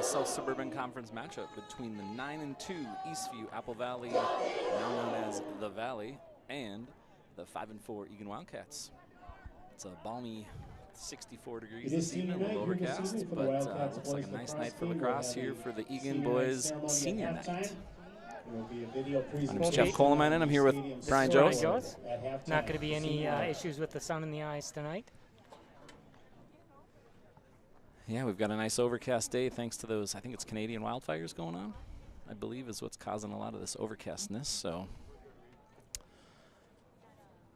South Suburban Conference matchup between the 9-2 Eastview Apple Valley, now known as the Valley, and the 5-4 Eagan Wildcats. It's a balmy 64 degrees this evening, a little overcast, but looks like a nice night for lacrosse here for the Eagan boys senior night. My name is Jeff Coleman, and I'm here with Brian Jones. Not going to be any issues with the sun in the eyes tonight. Yeah, we've got a nice overcast day thanks to those, I think it's Canadian wildfires going on, I believe is what's causing a lot of this overcastness. So,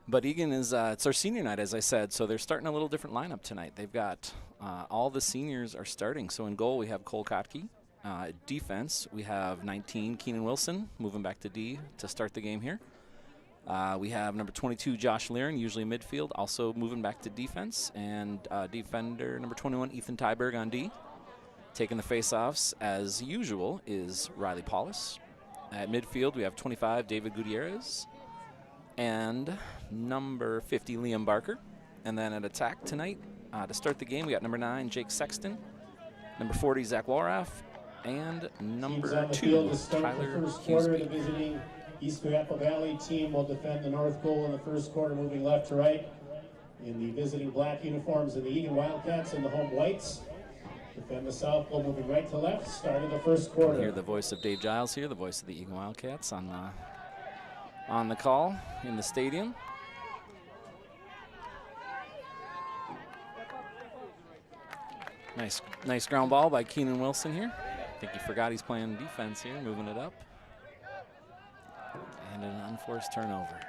but Eagan is, it's our senior night, as I said, so they're starting a little different lineup tonight. They've got, all the seniors are starting. So in goal, we have Cole Kotke. Defense, we have 19, Keenan Wilson, moving back to D to start the game here. We have number 22, Josh Learen, usually midfield, also moving back to defense. And defender number 21, Ethan Tyberg on D. Taking the face-offs, as usual, is Riley Paulus. At midfield, we have 25, David Gutierrez. And number 50, Liam Barker. And then at attack tonight, to start the game, we got number 9, Jake Sexton. Number 40, Zach Walraff. And number 2, Tyler Hughesby. Eastview Apple Valley team will defend the north goal in the first quarter, moving left to right. In the visiting black uniforms of the Eagan Wildcats and the home whites. Defend the south goal, moving right to left, start of the first quarter. Hear the voice of Dave Giles here, the voice of the Eagan Wildcats on the call in the stadium. Nice ground ball by Keenan Wilson here. I think he forgot he's playing defense here, moving it up. And an unforced turnover.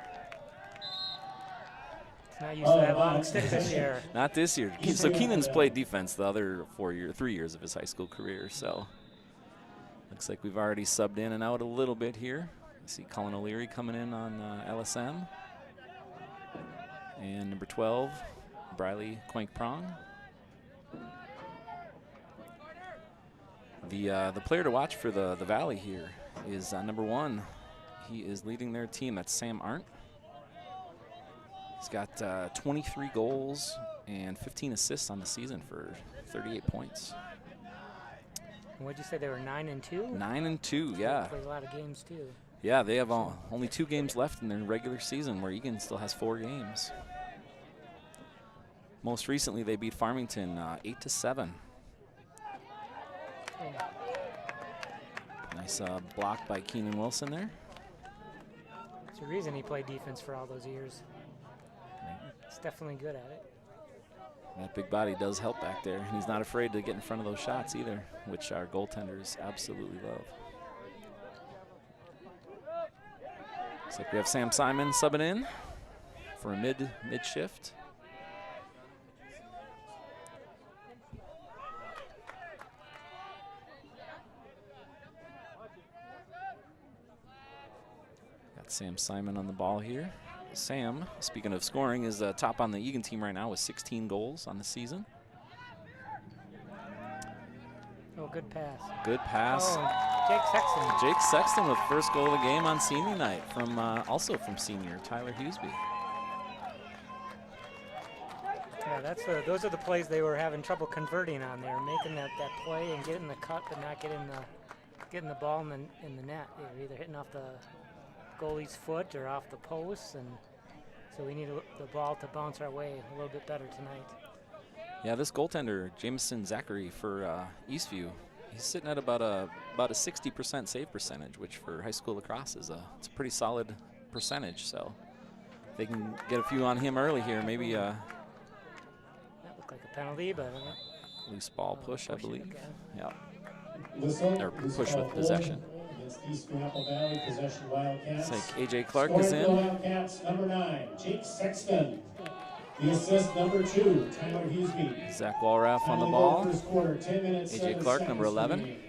It's not used to that long stick this year. Not this year. So Keenan's played defense the other 3 years of his high school career. So looks like we've already subbed in and out a little bit here. I see Colin O'Leary coming in on LSM. And number 12, Briley Quank-Prong. The player to watch for the Valley here is number 1. He is leading their team. That's Sam Arndt. He's got 23 goals and 15 assists on the season for 38 points. What'd you say, they were 9-2? 9-2, yeah. They played a lot of games too. Yeah, they have only 2 games left in their regular season, where Eagan still has 4 games. Most recently, they beat Farmington 8-7. Nice block by Keenan Wilson there. There's a reason he played defense for all those years. He's definitely good at it. That big body does help back there. And he's not afraid to get in front of those shots either, which our goaltenders absolutely love. Looks like we have Sam Simon subbing in for a mid shift. Got Sam Simon on the ball here. Sam, speaking of scoring, is top on the Eagan team right now with 16 goals on the season. Oh, good pass. Good pass. Oh, Jake Sexton. Jake Sexton with first goal of the game on senior night from also from senior Tyler Hughesby. Yeah, those are the plays they were having trouble converting on there, making that play and getting the cut, but not getting the ball in the net. They were either hitting off the goalie's foot or off the post, and so we need the ball to bounce our way a little bit better tonight. Yeah, this goaltender, Jameson Zachary for Eastview, he's sitting at about a 60% save percentage, which for high school lacrosse is it's a pretty solid percentage. So if they can get a few on him early here, maybe That looked like a penalty, but loose ball push, I believe. Okay. Yeah, Whistle. or push with possession. Against Eastview Apple Valley, possession Wildcats. Looks like AJ Clark Scoring is for the in. Wildcats, number 9, Jake Sexton. The assist, number 2, Tyler Hughesby. Zach Walraff on the Time to go ball. First quarter, 10 minutes, AJ 7 Clark, seconds number 11. remaining.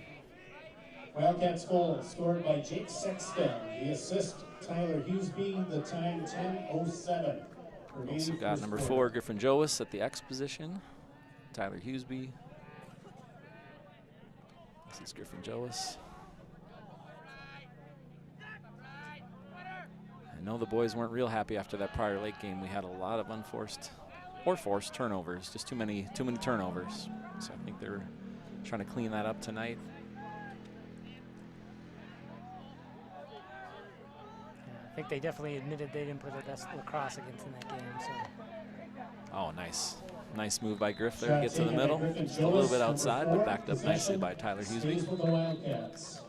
Wildcats goal scored by Jake Sexton. The assist, Tyler Hughesby. The time, 10:07. Also got number 4, Griffin Joas at the X position. Tyler Hughesby. This is Griffin Joas. I know the boys weren't real happy after that Prior Lake game. We had a lot of unforced or forced turnovers, just too many turnovers. So I think they're trying to clean that up tonight. I think they definitely admitted they didn't play their best lacrosse against in that game. So. Oh, nice move by Griff there to get to the middle. Just a little bit outside, but backed up nicely by Tyler Hughesby. With the Wildcats.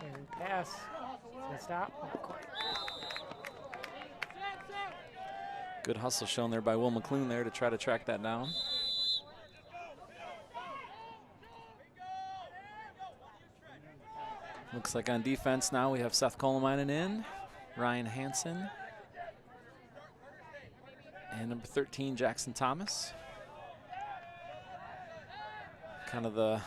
And pass. Is it gonna stop? Not quite. Good hustle shown there by Will McClune there to try to track that down. Looks like on defense now we have Seth Kolemainen in, Ryan Hansen, and number 13, Jackson Thomas. Kind of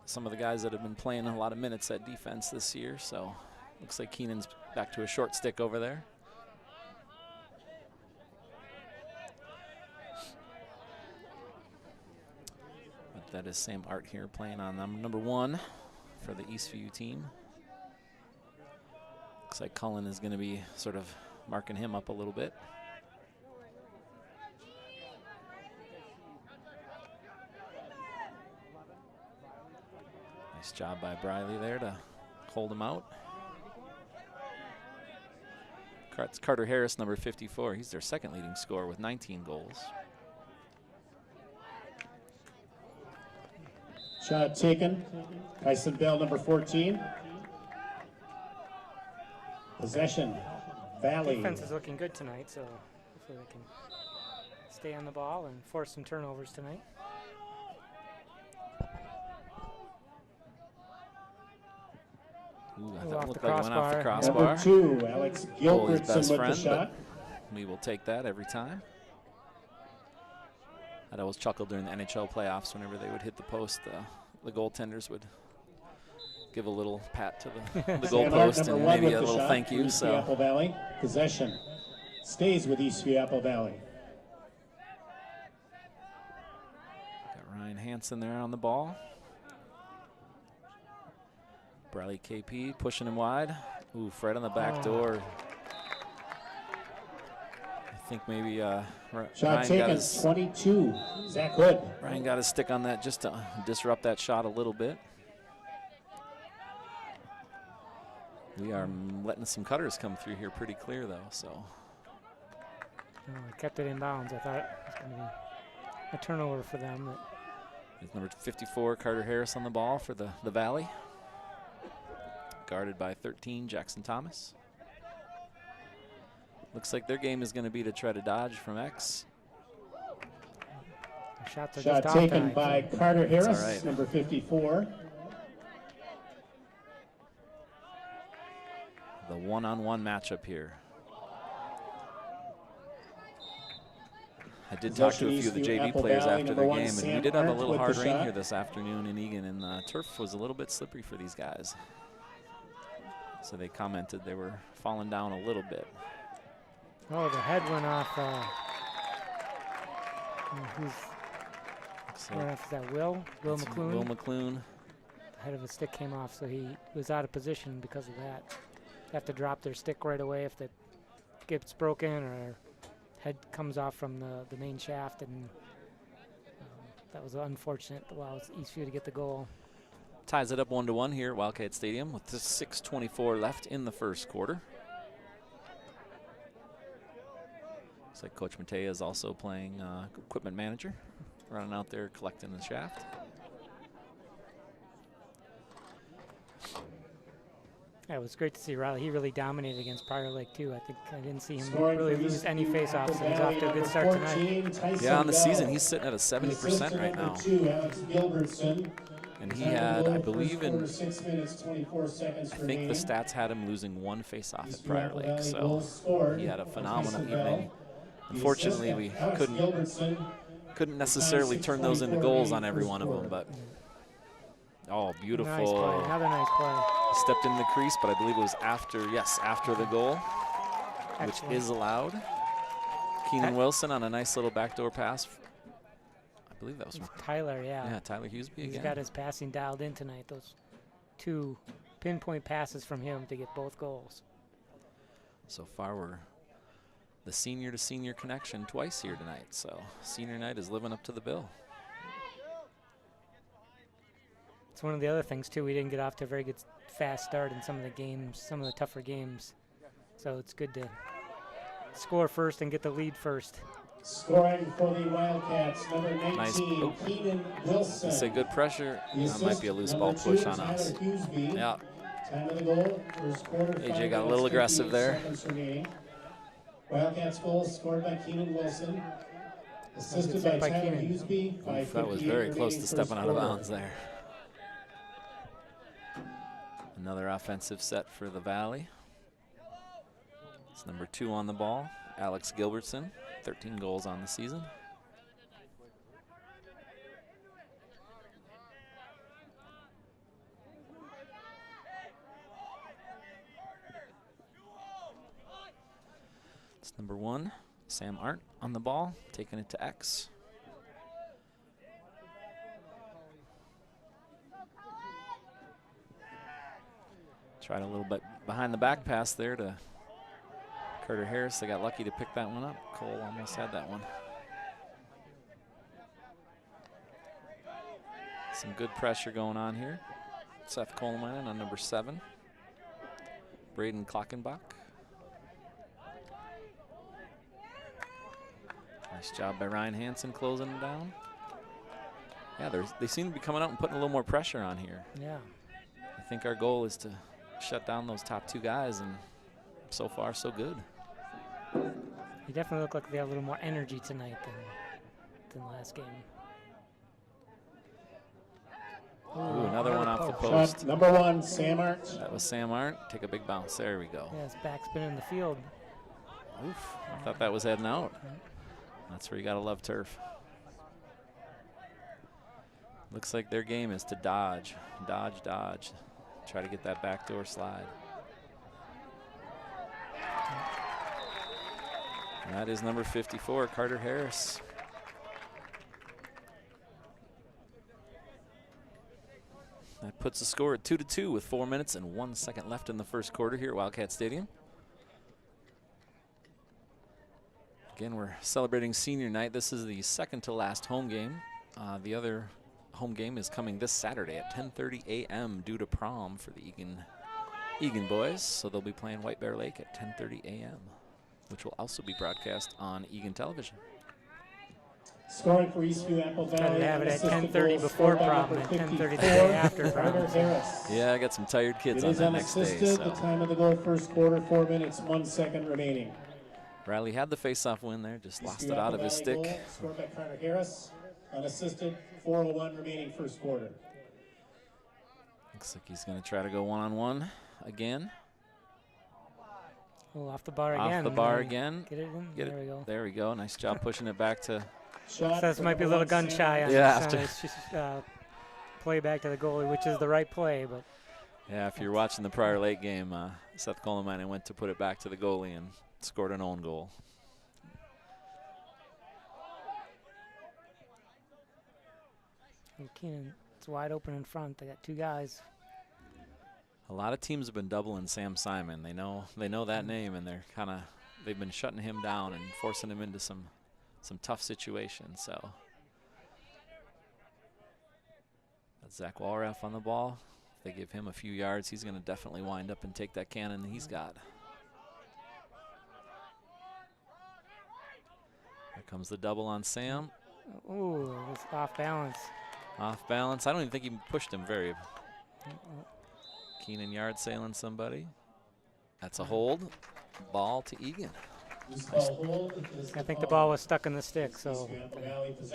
some of the guys that have been playing a lot of minutes at defense this year, so looks like Keenan's back to a short stick over there. But that is Sam Art here playing on number 1 for the Eastview team. Looks like Cullen is going to be sort of marking him up a little bit. Nice job by Briley there to hold him out. It's Carter Harris, number 54. He's their second leading scorer with 19 goals. Shot taken. Tyson Bell, number 14. Possession. Valley. Defense is looking good tonight, so hopefully they can stay on the ball and force some turnovers tonight. Ooh, Ooh, that off looked the like it went off the crossbar. crossbar. Number 2, Alex Goalie's Gilbertson best with friend, the shot. but we will take that every time. I'd always chuckle during the NHL playoffs whenever they would hit the post. The goaltenders would give a little pat to the goal post and maybe a little thank you. So Apple Valley. Possession stays with Eastview Apple Valley. got Ryan Hansen there on the ball. Briley KP pushing him wide. Ooh, Fred on the back door. I think maybe Shot Ryan taken, got his 22, Zach Hood. Ryan got his stick on that just to disrupt that shot a little bit. We are letting some cutters come through here pretty clear though, so. Oh, I kept it in bounds. I thought it was going to be a turnover for them. But It's number 54, Carter Harris on the ball for the Valley. Guarded by 13, Jackson Thomas. Looks like their game is going to be to try to dodge from X. Shot taken by Carter Harris, all right. number 54. The one-on-one matchup here. I did talk to a few of the JV players after their game, and we did have a little hard rain here this afternoon in Eagan, and the turf was a little bit slippery for these guys. So they commented they were falling down a little bit. Oh, the head went off. Is that Will McClune? Will McClune. The head of his stick came off, so he was out of position because of that. They have to drop their stick right away if it gets broken or head comes off from the main shaft, and that was unfortunate. Allows Eastview to get the goal. Ties it up 1-1 here at Wildcat Stadium with just 6:24 left in the first quarter. Looks like Coach Matea is also playing equipment manager, running out there collecting the shaft. Yeah, it was great to see Riley. He really dominated against Prior Lake too. I didn't see him really lose any faceoffs, and he's off to a good start tonight. Yeah, on the season he's sitting at a 70% right now. And he had, I believe, I think the stats had him losing one faceoff at Prior Lake, so he had a phenomenal evening. Unfortunately, we couldn't necessarily turn those into goals on every one of them, but oh, beautiful. Nice play. Another nice play. Stepped in the crease, but I believe it was after the goal, which is allowed. Keenan Wilson on a nice little backdoor pass. I believe that was Tyler, yeah. Yeah, Tyler Hughesby again. He's got his passing dialed in tonight. Those two pinpoint passes from him to get both goals. So far, we're the senior to senior connection twice here tonight. So senior night is living up to the bill. It's one of the other things too. We didn't get off to a very good fast start in some of the games, some of the tougher games. So it's good to score first and get the lead first. Scoring for the Wildcats, number 19, nice. Keenan Wilson. Say good pressure. That might be a loose ball push on us. Yeah. Time of the goal, first quarter, AJ got a little aggressive there. Wildcats goal scored by Keenan Wilson. Assisted by Tyler Hughesby. That was very close to stepping out of bounds there. Another offensive set for the Valley. It's number 2 on the ball, Alex Gilbertson, 13 goals on the season. It's number 1, Sam Arndt on the ball, taking it to X. Tried a little bit behind the back pass there to Carter Harris. They got lucky to pick that one up. Cole almost had that one. Some good pressure going on here. Seth Coleman on number 7. Braden Klockenbach. Nice job by Ryan Hansen closing them down. Yeah, they seem to be coming out and putting a little more pressure on here. Yeah. I think our goal is to shut down those top 2 guys, and so far so good. You definitely look like they have a little more energy tonight than last game. Ooh, another one off the post. Shot number 1, Sam Arndt. That was Sam Arndt. Take a big bounce. There we go. Yeah, his backspin in the field. Oof, I thought that was heading out. That's where you gotta love turf. Looks like their game is to dodge, dodge, dodge. Try to get that backdoor slide. And that is number 54, Carter Harris. That puts the score at 2-2 with 4 minutes and 1 second left in the first quarter here at Wildcat Stadium. Again, we're celebrating senior night. This is the second to last home game. The other home game is coming this Saturday at 10:30 a.m. due to prom for the Eagan boys. So they'll be playing White Bear Lake at 10:30 a.m., which will also be broadcast on Eagan television. Scoring for Eastview Apple Try Valley. to have it at Assisted 10:30 goals before scored by prom number and 10:30 the 54, day after prom. Ryder Harris. Yeah, I got some tired kids It on is that next day. unassisted. The So time of the goal, first quarter, 4 minutes, 1 second remaining. Riley had the face-off win there, just lost Eastview it out Apple of his Valley stick. goal scored by Ryder Harris. Unassisted, 4:01 remaining first quarter. Looks like he's going to try to go one-on-one again. Oh, off the bar again. Off the bar again. Get it in? There we go. There we go. Nice job pushing it back to. Shot So this might be a little gun shy on Yeah, this. after- It's just play back to the goalie, which is the right play, but Yeah, if you're watching the prior late game, Seth Coleman went to put it back to the goalie and scored an own goal. and Keenan, it's wide open in front. They got two guys. A lot of teams have been doubling Sam Simon. They know that name, and they've been shutting him down and forcing him into some tough situations. So that's Zach Walraff on the ball. If they give him a few yards, he's going to definitely wind up and take that cannon he's got. Here comes the double on Sam. Ooh, it's off balance. Off balance. I don't even think he pushed him very. Keenan yard sailing somebody. That's a hold. Ball to Eagan. I think the ball was stuck in the stick, so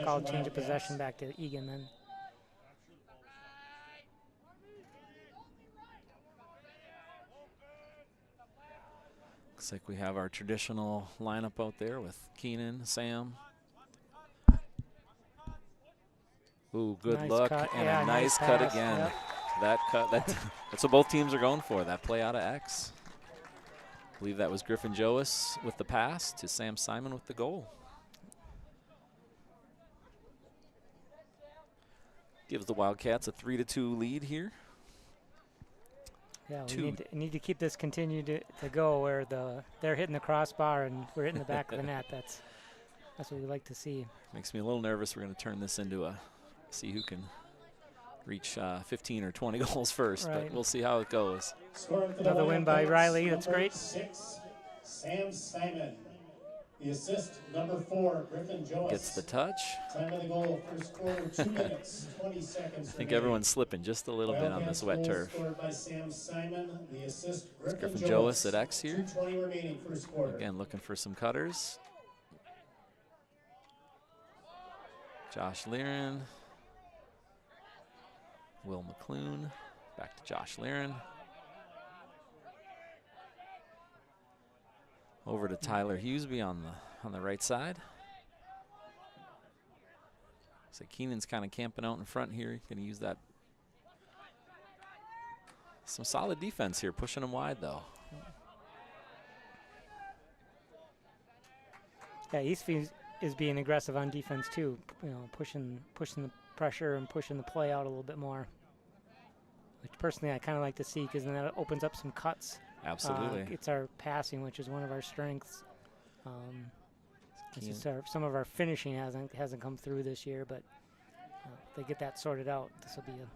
called change of possession back to Eagan then. Looks like we have our traditional lineup out there with Keenan, Sam. Ooh, good Nice look, cut. and Yeah, a nice nice cut pass. again. Yep. That cut, that's what both teams are going for, that play out of X. I believe that was Griffin Joas with the pass to Sam Simon with the goal. Gives the Wildcats a 3-2 lead here. Yeah, we need to keep this continue to go where they're hitting the crossbar and we're hitting the back of the net. That's what we like to see. Makes me a little nervous. We're going to turn this into see who can reach 15 or 20 goals first, Right. but we'll see how it goes. Another win by Riley. That's great. 6, Sam Simon. The assist, number 4, Griffin Joas. Gets the touch. Time of the goal, first quarter, 2 minutes, 20 seconds. I think everyone's slipping just a little bit on this wet turf. Scored by Sam Simon. The assist, Griffin Joas at X here. 2:20 remaining first quarter. Again, looking for some cutters. Josh Learen. Will McClune. Back to Josh Learen. Over to Tyler Hughesby on the right side. So Keenan's kind of camping out in front here. Going to use that. Some solid defense here, pushing him wide though. Yeah, Eastview is being aggressive on defense too. Pushing the pressure and pushing the play out a little bit more. Which personally I kind of like to see because then that opens up some cuts. Absolutely. It's our passing, which is one of our strengths. It's just some of our finishing hasn't come through this year, but if they get that sorted out, this will be a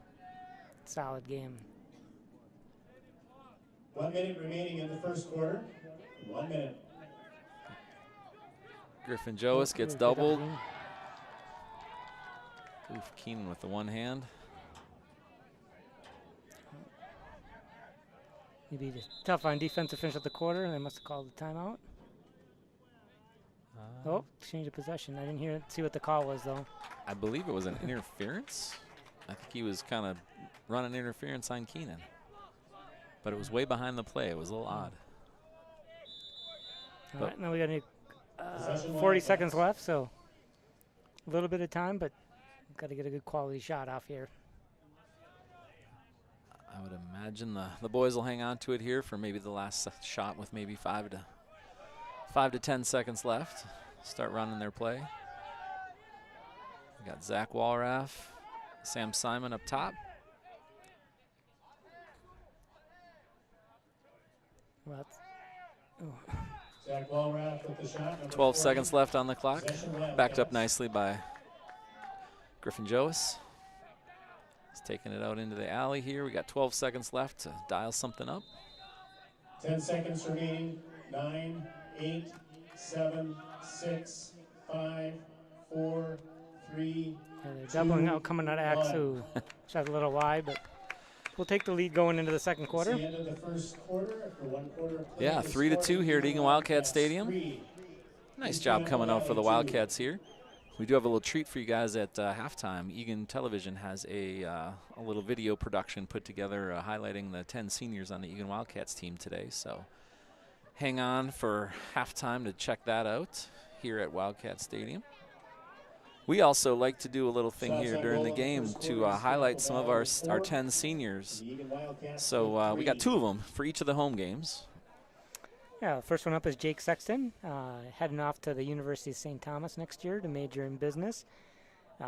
solid game. 1 minute remaining in the first quarter. 1 minute. Griffin Joas gets doubled. Oof, Keenan with the one hand. Maybe tough on defense to finish up the quarter, and they must have called the timeout. Oh, exchange of possession. I didn't see what the call was, though. I believe it was an interference. I think he was kind of running interference on Keenan. But it was way behind the play. It was a little odd. All right, now we got 40 seconds left, so a little bit of time, but got to get a good quality shot off here. I would imagine the boys will hang on to it here for maybe the last shot with maybe 5 to 10 seconds left. Start running their play. We got Zach Walraff, Sam Simon up top. Zach Walraff with the shot. 12 seconds left on the clock. Backed up nicely by Griffin Joas. He's taking it out into the alley here. We got 12 seconds left to dial something up. 10 seconds remaining. 9, 8, 7, 6, 5, 4, 3. Yeah, they're doubling out, coming out of Axu. Shot a little wide, but we'll take the lead going into the second quarter. It's the end of the first quarter. After 1 quarter of play, Yeah, the 3-2 score, here at Eagan Wildcat Stadium. 3. Nice job coming out for the 2. Wildcats here. We do have a little treat for you guys at halftime. Eagan Television has a little video production put together highlighting the 10 seniors on the Eagan Wildcats team today. So hang on for halftime to check that out here at Wildcat Stadium. We also like to do a little thing here during the game to highlight some of our 10 seniors. So we got 2 of them for each of the home games. Yeah, the first one up is Jake Sexton, heading off to the University of St. Thomas next year to major in business.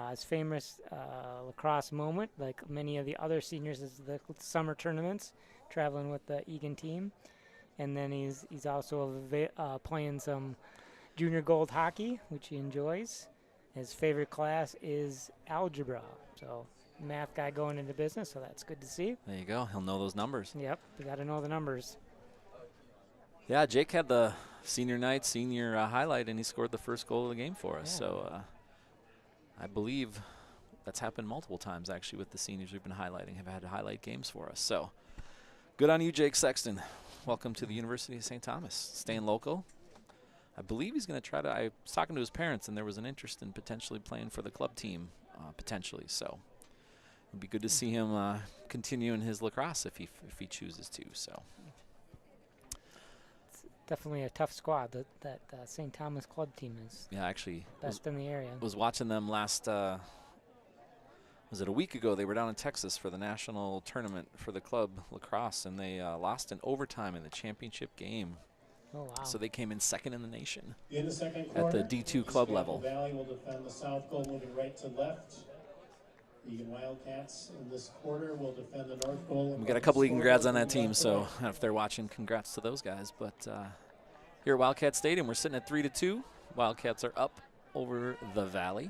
His famous lacrosse moment, like many of the other seniors, is the summer tournaments, traveling with the Eagan team. And then he's also playing some junior gold hockey, which he enjoys. His favorite class is algebra, so math guy going into business, so that's good to see. There you go. He'll know those numbers. Yep, we got to know the numbers. Yeah, Jake had the senior night, senior highlight, and he scored the first goal of the game for us. Yeah. So I believe that's happened multiple times, actually, with the seniors we've been highlighting, have had to highlight games for us. So good on you, Jake Sexton. Welcome to the University of St. Thomas. Staying local. I believe he's going to try to, I was talking to his parents, and there was an interest in potentially playing for the club team, potentially. So it would be good to see him continue in his lacrosse if he chooses to. So. Definitely a tough squad. That St. Thomas club team is. Yeah, actually. Best in the area. Was watching them last, was it a week ago? They were down in Texas for the national tournament for the club lacrosse, and they lost in overtime in the championship game. Oh, wow. So they came in second in the nation In the second quarter, at the D2 club level. Valley will defend the south goal, moving right to left. Eagan Wildcats in this quarter will defend the north goal. We got a couple Eagan grads on that team, so if they're watching, congrats to those guys. But here at Wildcat Stadium, we're sitting at 3-2. Wildcats are up over the Valley.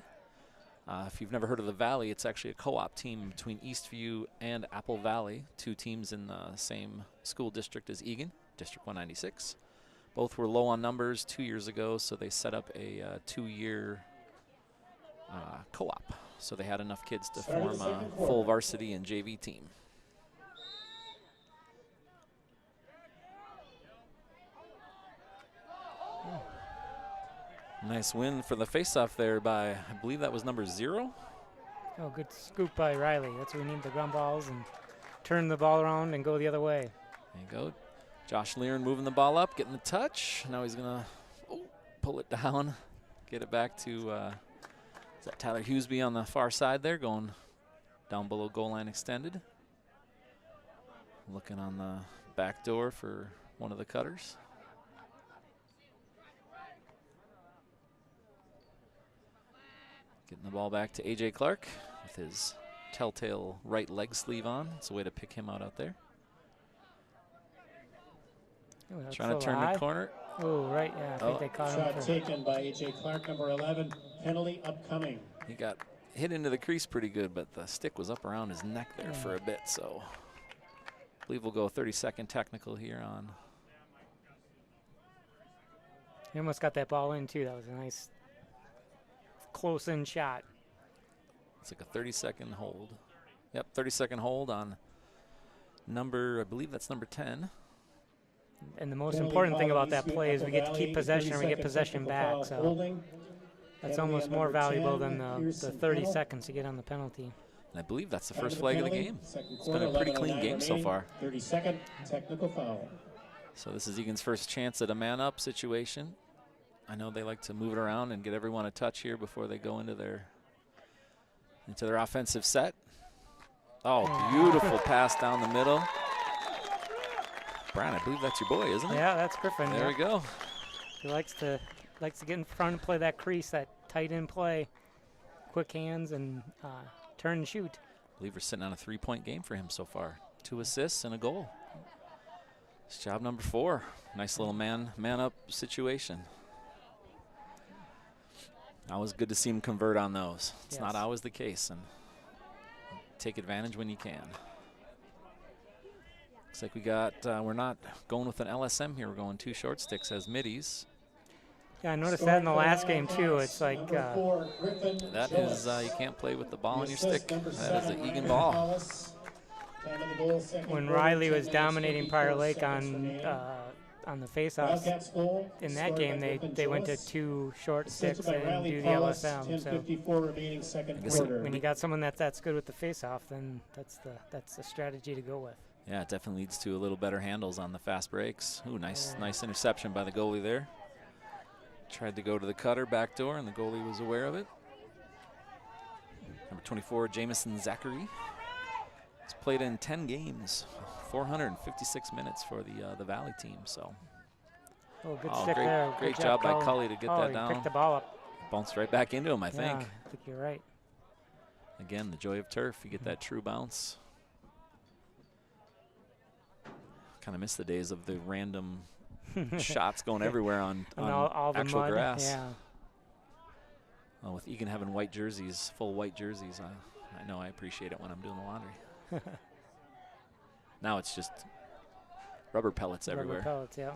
If you've never heard of the Valley, it's actually a co-op team between Eastview and Apple Valley, 2 teams in the same school district as Eagan, District 196. Both were low on numbers 2 years ago, so they set up a 2-year co-op. So they had enough kids to form a full varsity and JV team. Nice win for the faceoff there by, I believe that was number 0. Oh, good scoop by Riley. That's what we need, the ground balls, and turn the ball around and go the other way. There you go. Josh Learen moving the ball up, getting the touch. Now he's going to pull it down, get it back to is that Tyler Hughesby on the far side there, going down below goal line extended. Looking on the back door for one of the cutters. Getting the ball back to A.J. Clark with his telltale right leg sleeve on. It's a way to pick him out there. Ooh, trying to turn the corner. Oh, right, yeah, I think they caught him. Shot taken by A.J. Clark, number 11. Penalty upcoming. He got hit into the crease pretty good, but the stick was up around his neck there for a bit. So I believe we'll go 30-second technical here on. He almost got that ball in, too. That was a nice close-in shot. It's like a 30-second hold. Yep, 30-second hold on number, I believe that's number 10. And the most important thing about that play is we get to keep possession and we get possession back. So that's almost more valuable than the 30 seconds to get on the penalty. And I believe that's the first flag of the game. It's been a pretty clean game so far. 30-second technical foul. So this is Eagan's first chance at a man-up situation. I know they like to move it around and get everyone a touch here before they go into their offensive set. Oh, beautiful pass down the middle. Brian, I believe that's your boy, isn't it? Yeah, that's Griffin. There we go. He likes to get in front and play that crease, that tight end play. Quick hands and turn and shoot. I believe we're sitting on a 3-point game for him so far. 2 assists and a goal. It's job number 4. Nice little man-up situation. Always good to see him convert on those. It's not always the case, and take advantage when you can. Looks like we got, we're not going with an LSM here. We're going 2 short sticks as middies. Yeah, I noticed that in the last game too. It's like that is you can't play with the ball on your stick. That is an Eagan ball. When Riley was dominating Prior Lake on the face-offs in that game, they went to 2 short sticks and do the LSM. So when you got someone that's good with the face-off, then that's the strategy to go with. Yeah, it definitely leads to a little better handles on the fast breaks. Ooh, nice interception by the goalie there. Tried to go to the cutter back door, and the goalie was aware of it. Number 24, Jamison Zachary. He's played in 10 games, 456 minutes for the Valley team. So, good stick there. Great job by Cully to get that down. Picked the ball up. Bounced right back into him, I think. I think you're right. Again, the joy of turf. You get that true bounce. Kind of miss the days of the random shots going everywhere on all the actual mud. grass. Yeah. Well, with Eagan having white jerseys, full white jerseys, I know I appreciate it when I'm doing the laundry. Now it's just rubber pellets everywhere. Rubber pellets, yeah.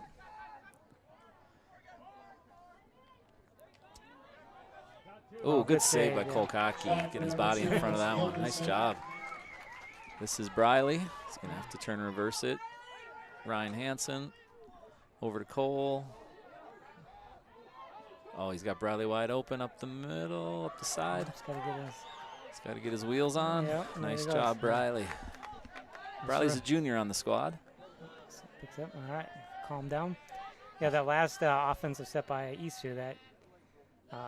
Oh, good save by Cole Kottke, getting his body in front of that one. Nice job. This is Briley. He's going to have to turn and reverse it. Ryan Hansen over to Cole. Oh, he's got Briley wide open up the middle, up the side. He's got to get his wheels on. Yep, nice job, Briley. Briley's a junior on the squad. Picks up. All right, calm down. Yeah, that last offensive step by Eastview, that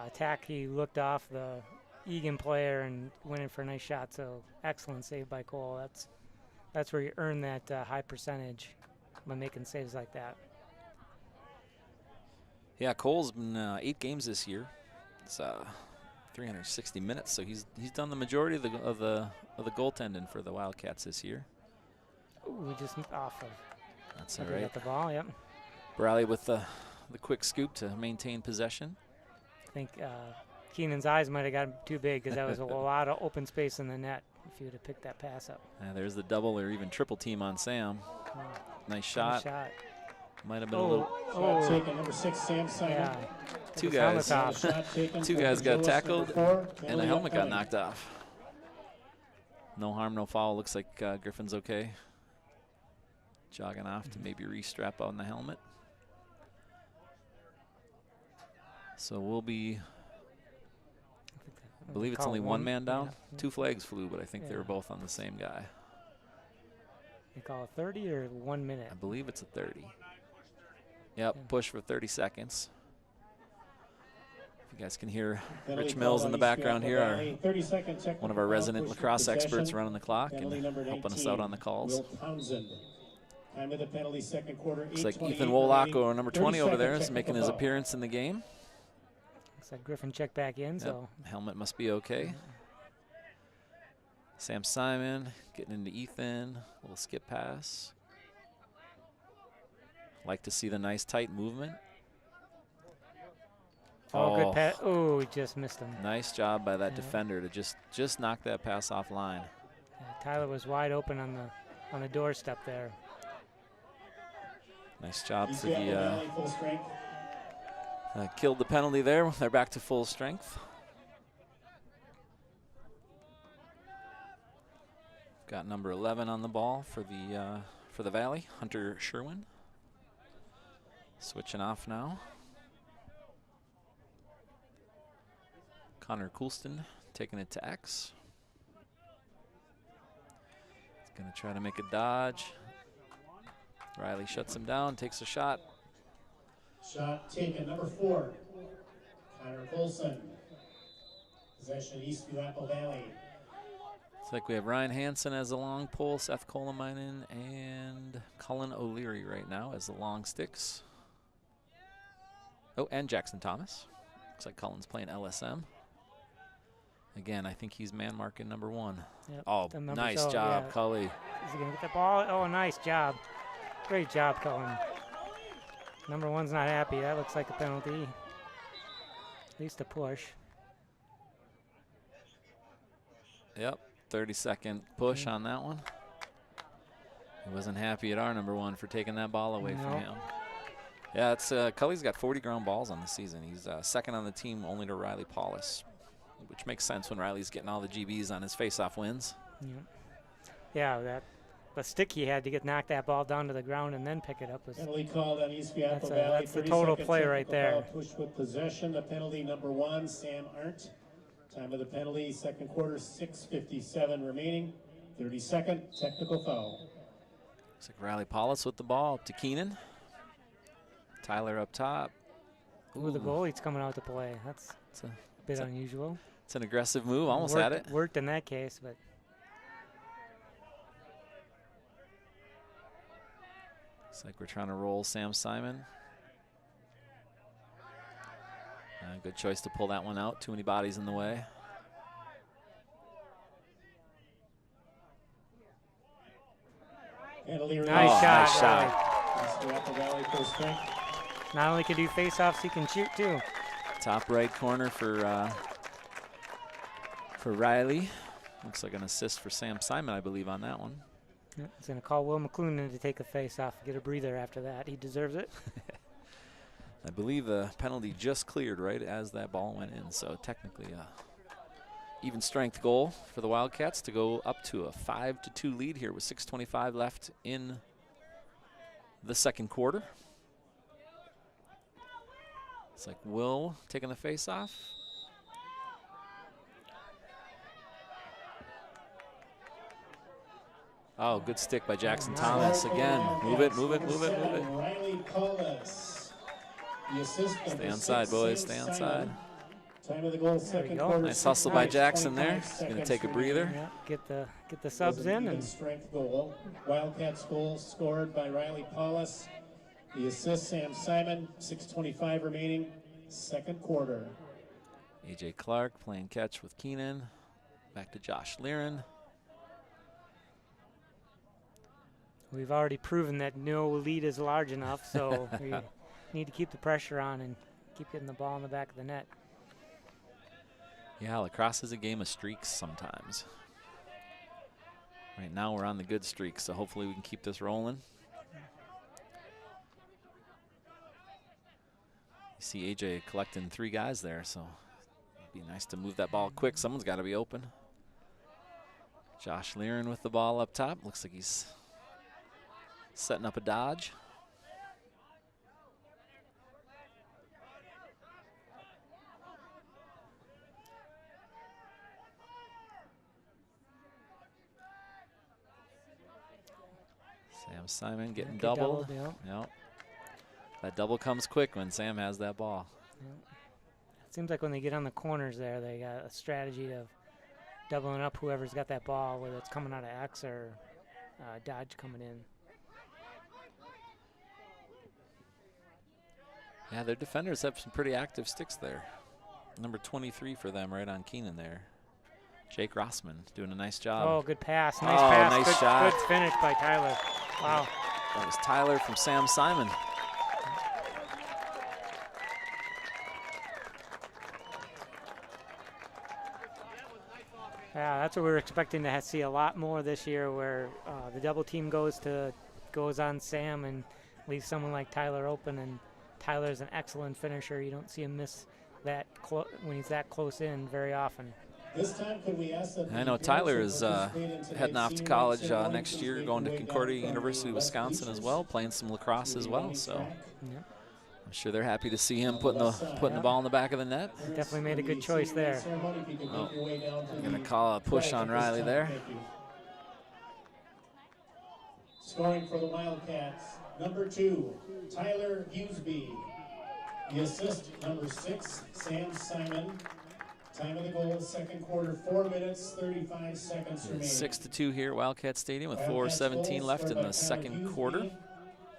attack, he looked off the Eagan player and went in for a nice shot. So excellent save by Cole. That's where you earn that high percentage by making saves like that. Yeah, Cole's been 8 games this year. It's 360 minutes, so he's done the majority of the goaltending for the Wildcats this year. Ooh, we just off of. That's all right. Got the ball. Yep. Briley with the quick scoop to maintain possession. I think Keenan's eyes might have gotten too big because that was a lot of open space in the net if you would have picked that pass up. There's the double or even triple team on Sam. Nice shot. Might have been a little. Shot taken, number 6, Sam Simon. Yeah. Two guys got tackled, and the helmet got knocked off. No harm, no foul. Looks like Griffin's okay. Jogging off to maybe re-strap on the helmet. So we'll be, I believe it's only one man down. Yeah. 2 flags flew, but I think they were both on the same guy. You call it 30 or 1 minute? I believe it's a 30. Yep, push for 30 seconds. If you guys can hear Rich Mills in the background here, one of our resident lacrosse experts running the clock and helping us out on the calls. Time of the penalty, second quarter. Looks like Ethan Wolak, or number 20 over there, is making his appearance in the game. Looks like Griffin checked back in, so. Helmet must be okay. Sam Simon getting into Ethan, a little skip pass. Like to see the nice tight movement. Oh, good pass. Oh, he just missed him. Nice job by that defender to just knock that pass off line. Yeah, Tyler was wide open on the doorstep there. Nice job for the killed the penalty there. They're back to full strength. Got number 11 on the ball for the Valley, Hunter Sherwin. Switching off now. Connor Coulston taking it to X. He's going to try to make a dodge. Riley shuts him down, takes a shot. Shot taken, number 4, Connor Coulston. Possession, Eastview, Apple Valley. Looks like we have Ryan Hansen as the long pole, Seth Kolemainen and Colin O'Leary right now as the long sticks. Oh, and Jackson Thomas. Looks like Colin's playing LSM. Again, I think he's man marking number 1. Yep, oh, nice job, Cully. Is he going to get the ball? Oh, nice job. Great job, Cullen. Number 1's not happy. That looks like a penalty. At least a push. Yep, 30-second push on that one. He wasn't happy at our number 1 for taking that ball away from him. Yeah, it's Cully's got 40 ground balls on the season. He's second on the team only to Riley Paulus, which makes sense when Riley's getting all the GBs on his face-off wins. Yeah, the stick he had to get knocked that ball down to the ground and then pick it up was. Penalty called on Eastview. That's the total play right there. Push with possession. The penalty number 1, Sam Arndt. Time of the penalty, second quarter, 6:57 remaining. 32nd technical foul. Looks like Riley Paulus with the ball to Keenan. Tyler up top. Ooh, the goalie's coming out to play. That's a bit unusual. It's an aggressive move. Almost had it. Worked in that case, but. Looks like we're trying to roll Sam Simon. Good choice to pull that one out. Too many bodies in the way. Nice shot. Nice shot. Not only can do face-offs, he can shoot too. Top right corner for Riley. Looks like an assist for Sam Simon, I believe, on that one. Yeah, he's going to call Will McClune to take a face-off, get a breather after that. He deserves it. I believe the penalty just cleared right as that ball went in, so technically a even strength goal for the Wildcats to go up to a 5-2 lead here with 6:25 left in the second quarter. It's like Will taking the face off. Oh, good stick by Jackson Thomas again. Move it, move it, move it, move it. Riley Paulus. Stay onside, boys, stay onside. Time of the goal, second quarter. Nice hustle by Jackson there. He's going to take a breather. Yeah, get the subs in. And strength goal. Wildcats goal scored by Riley Paulus. The assist, Sam Simon. 6:25 remaining, second quarter. AJ Clark playing catch with Keenan. Back to Josh Liren. We've already proven that no lead is large enough, so we need to keep the pressure on and keep getting the ball in the back of the net. Yeah, lacrosse is a game of streaks sometimes. Right now we're on the good streak, so hopefully we can keep this rolling. You see AJ collecting 3 guys there, so it'd be nice to move that ball quick. Someone's got to be open. Josh Liren with the ball up top. Looks like he's setting up a dodge. Sam Simon getting doubled. Yep. That double comes quick when Sam has that ball. Yep. It seems like when they get on the corners there, they got a strategy of doubling up whoever's got that ball, whether it's coming out of X or dodge coming in. Yeah, their defenders have some pretty active sticks there. Number 23 for them right on Keenan there. Jake Rossman doing a nice job. Oh, good pass. Nice pass. Nice good, shot. Good finish by Tyler. Wow. That was Tyler from Sam Simon. Yeah, that's what we're expecting to see a lot more this year, where the double team goes on Sam and leaves someone like Tyler open, and Tyler's an excellent finisher. You don't see him miss that when he's that close in very often. This time, could we ask that I know Tyler is heading off to college next year, going to Concordia University, Wisconsin as well, playing some lacrosse as well. So I'm sure they're happy to see him putting the ball in the back of the net. Definitely made a good choice there. Oh, going to call a push on Riley there. Scoring for the Wildcats, number 2, Tyler Hughesby. The assist, number 6, Sam Simon. Time of the goal, second quarter, 4 minutes, 35 seconds remaining. 6-2 here at Wildcat Stadium with 4:17 left in the second quarter.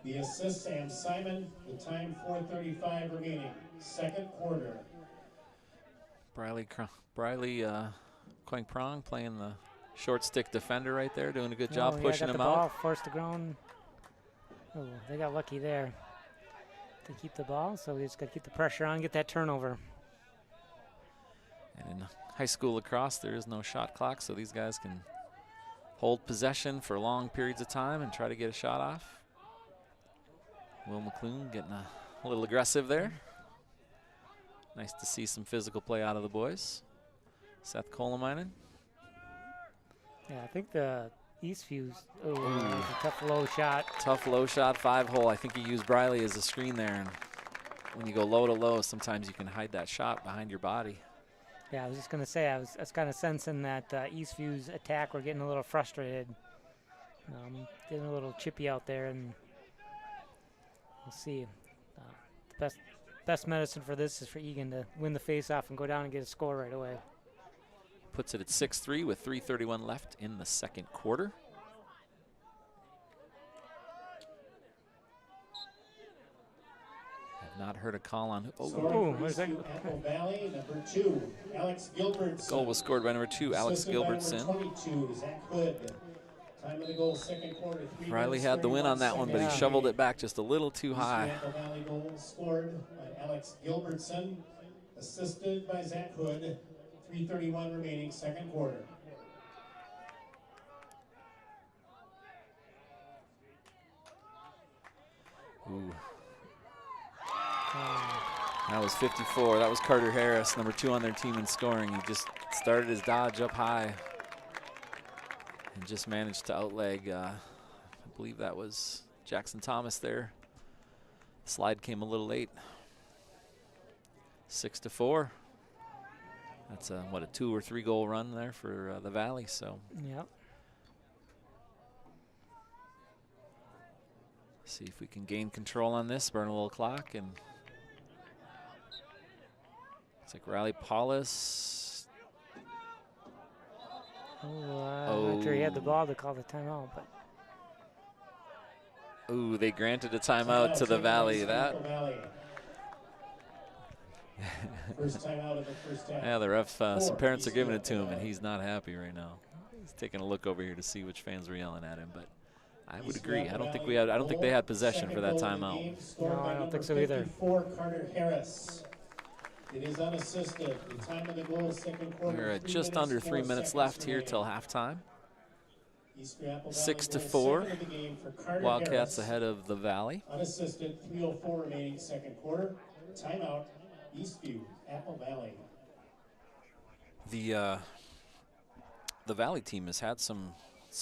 The assist, Sam Simon. The time, 4:35 remaining, second quarter. Briley Quang Prong playing the short stick defender right there, doing a good job pushing him out. Forced the ground. Oh, they got lucky there to keep the ball, so we just got to keep the pressure on, get that turnover. And in high school lacrosse, there is no shot clock, so these guys can hold possession for long periods of time and try to get a shot off. Will McClune getting a a little aggressive there. Nice to see some physical play out of the boys. Seth Kolemainen. Yeah, I think the Eastview's, that was a tough low shot. Tough low shot, 5-hole. I think he used Briley as a screen there. And when you go low to low, sometimes you can hide that shot behind your body. Yeah, I was just going to say, I was kind of sensing that Eastview's attack were getting a little frustrated. Getting a little chippy out there, and we'll see. The best medicine for this is for Eagan to win the face-off and go down and get a score right away. Puts it at 6-3 with 3:31 left in the second quarter. Have not heard a call on. Where's that? Apple Valley, number 2, Alex Gilbertson. Goal was scored by number 2, Alex Gilbertson. 22, Zach Hood. Time of the goal, second quarter. Riley had the win on that one, but he shoveled it back just a little too high. Apple Valley goal scored by Alex Gilbertson, assisted by Zach Hood. 3:31 remaining, second quarter. Ooh. That was 54. That was Carter Harris, number 2 on their team in scoring. He just started his dodge up high and just managed to outleg, I believe that was Jackson Thomas there. Slide came a little late. 6-4. That's a 2 or 3 goal run there for the Valley. So. Yep. See if we can gain control on this, burn a little clock, and it's like Riley Paulus. I'm not sure he had the ball to call the timeout, but. Ooh, they granted a timeout to the Valley. That. First time out of the first half. Yeah, the ref, some parents are giving it to him, and he's not happy right now. He's taking a look over here to see which fans were yelling at him, but I would agree. I don't think they had possession for that timeout. No, I don't think so either. 54, Carter Harris. It is unassisted. The time of the goal, second quarter. We're at just under 3 minutes left here till halftime. 6-4. Wildcats ahead of the Valley. Unassisted, 3:04 remaining, second quarter. Timeout. Eastview, Apple Valley. The Valley team has had some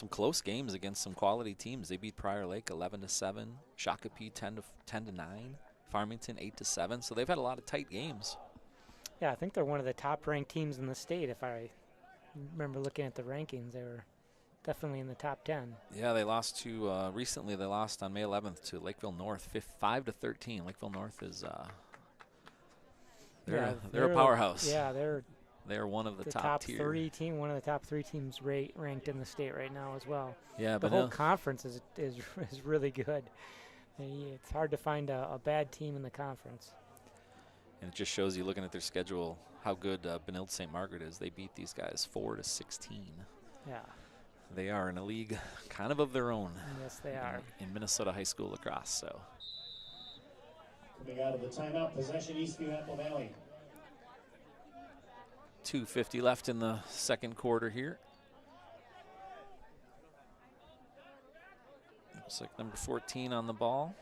close games against some quality teams. They beat Prior Lake 11-7, Shakopee 10-9, Farmington 8-7. So they've had a lot of tight games. Yeah, I think they're one of the top-ranked teams in the state. If I remember looking at the rankings, they were definitely in the top 10. Yeah, they lost to recently. They lost on May 11th to Lakeville North, 5-13. Lakeville North is. They're a powerhouse. Yeah, they're one of the top tier. 3 team, one of the top 3 teams ranked in the state right now as well. Yeah, the but whole conference is really good. It's hard to find a bad team in the conference. And it just shows you, looking at their schedule, how good Benilde St. Margaret is. They beat these guys 4-16. Yeah. They are in a league kind of their own. Yes, they are. In Minnesota high school lacrosse. So. Coming out of the timeout, possession, Eastview, Apple Valley. 2:50 left in the second quarter here. Looks like number 14 on the ball.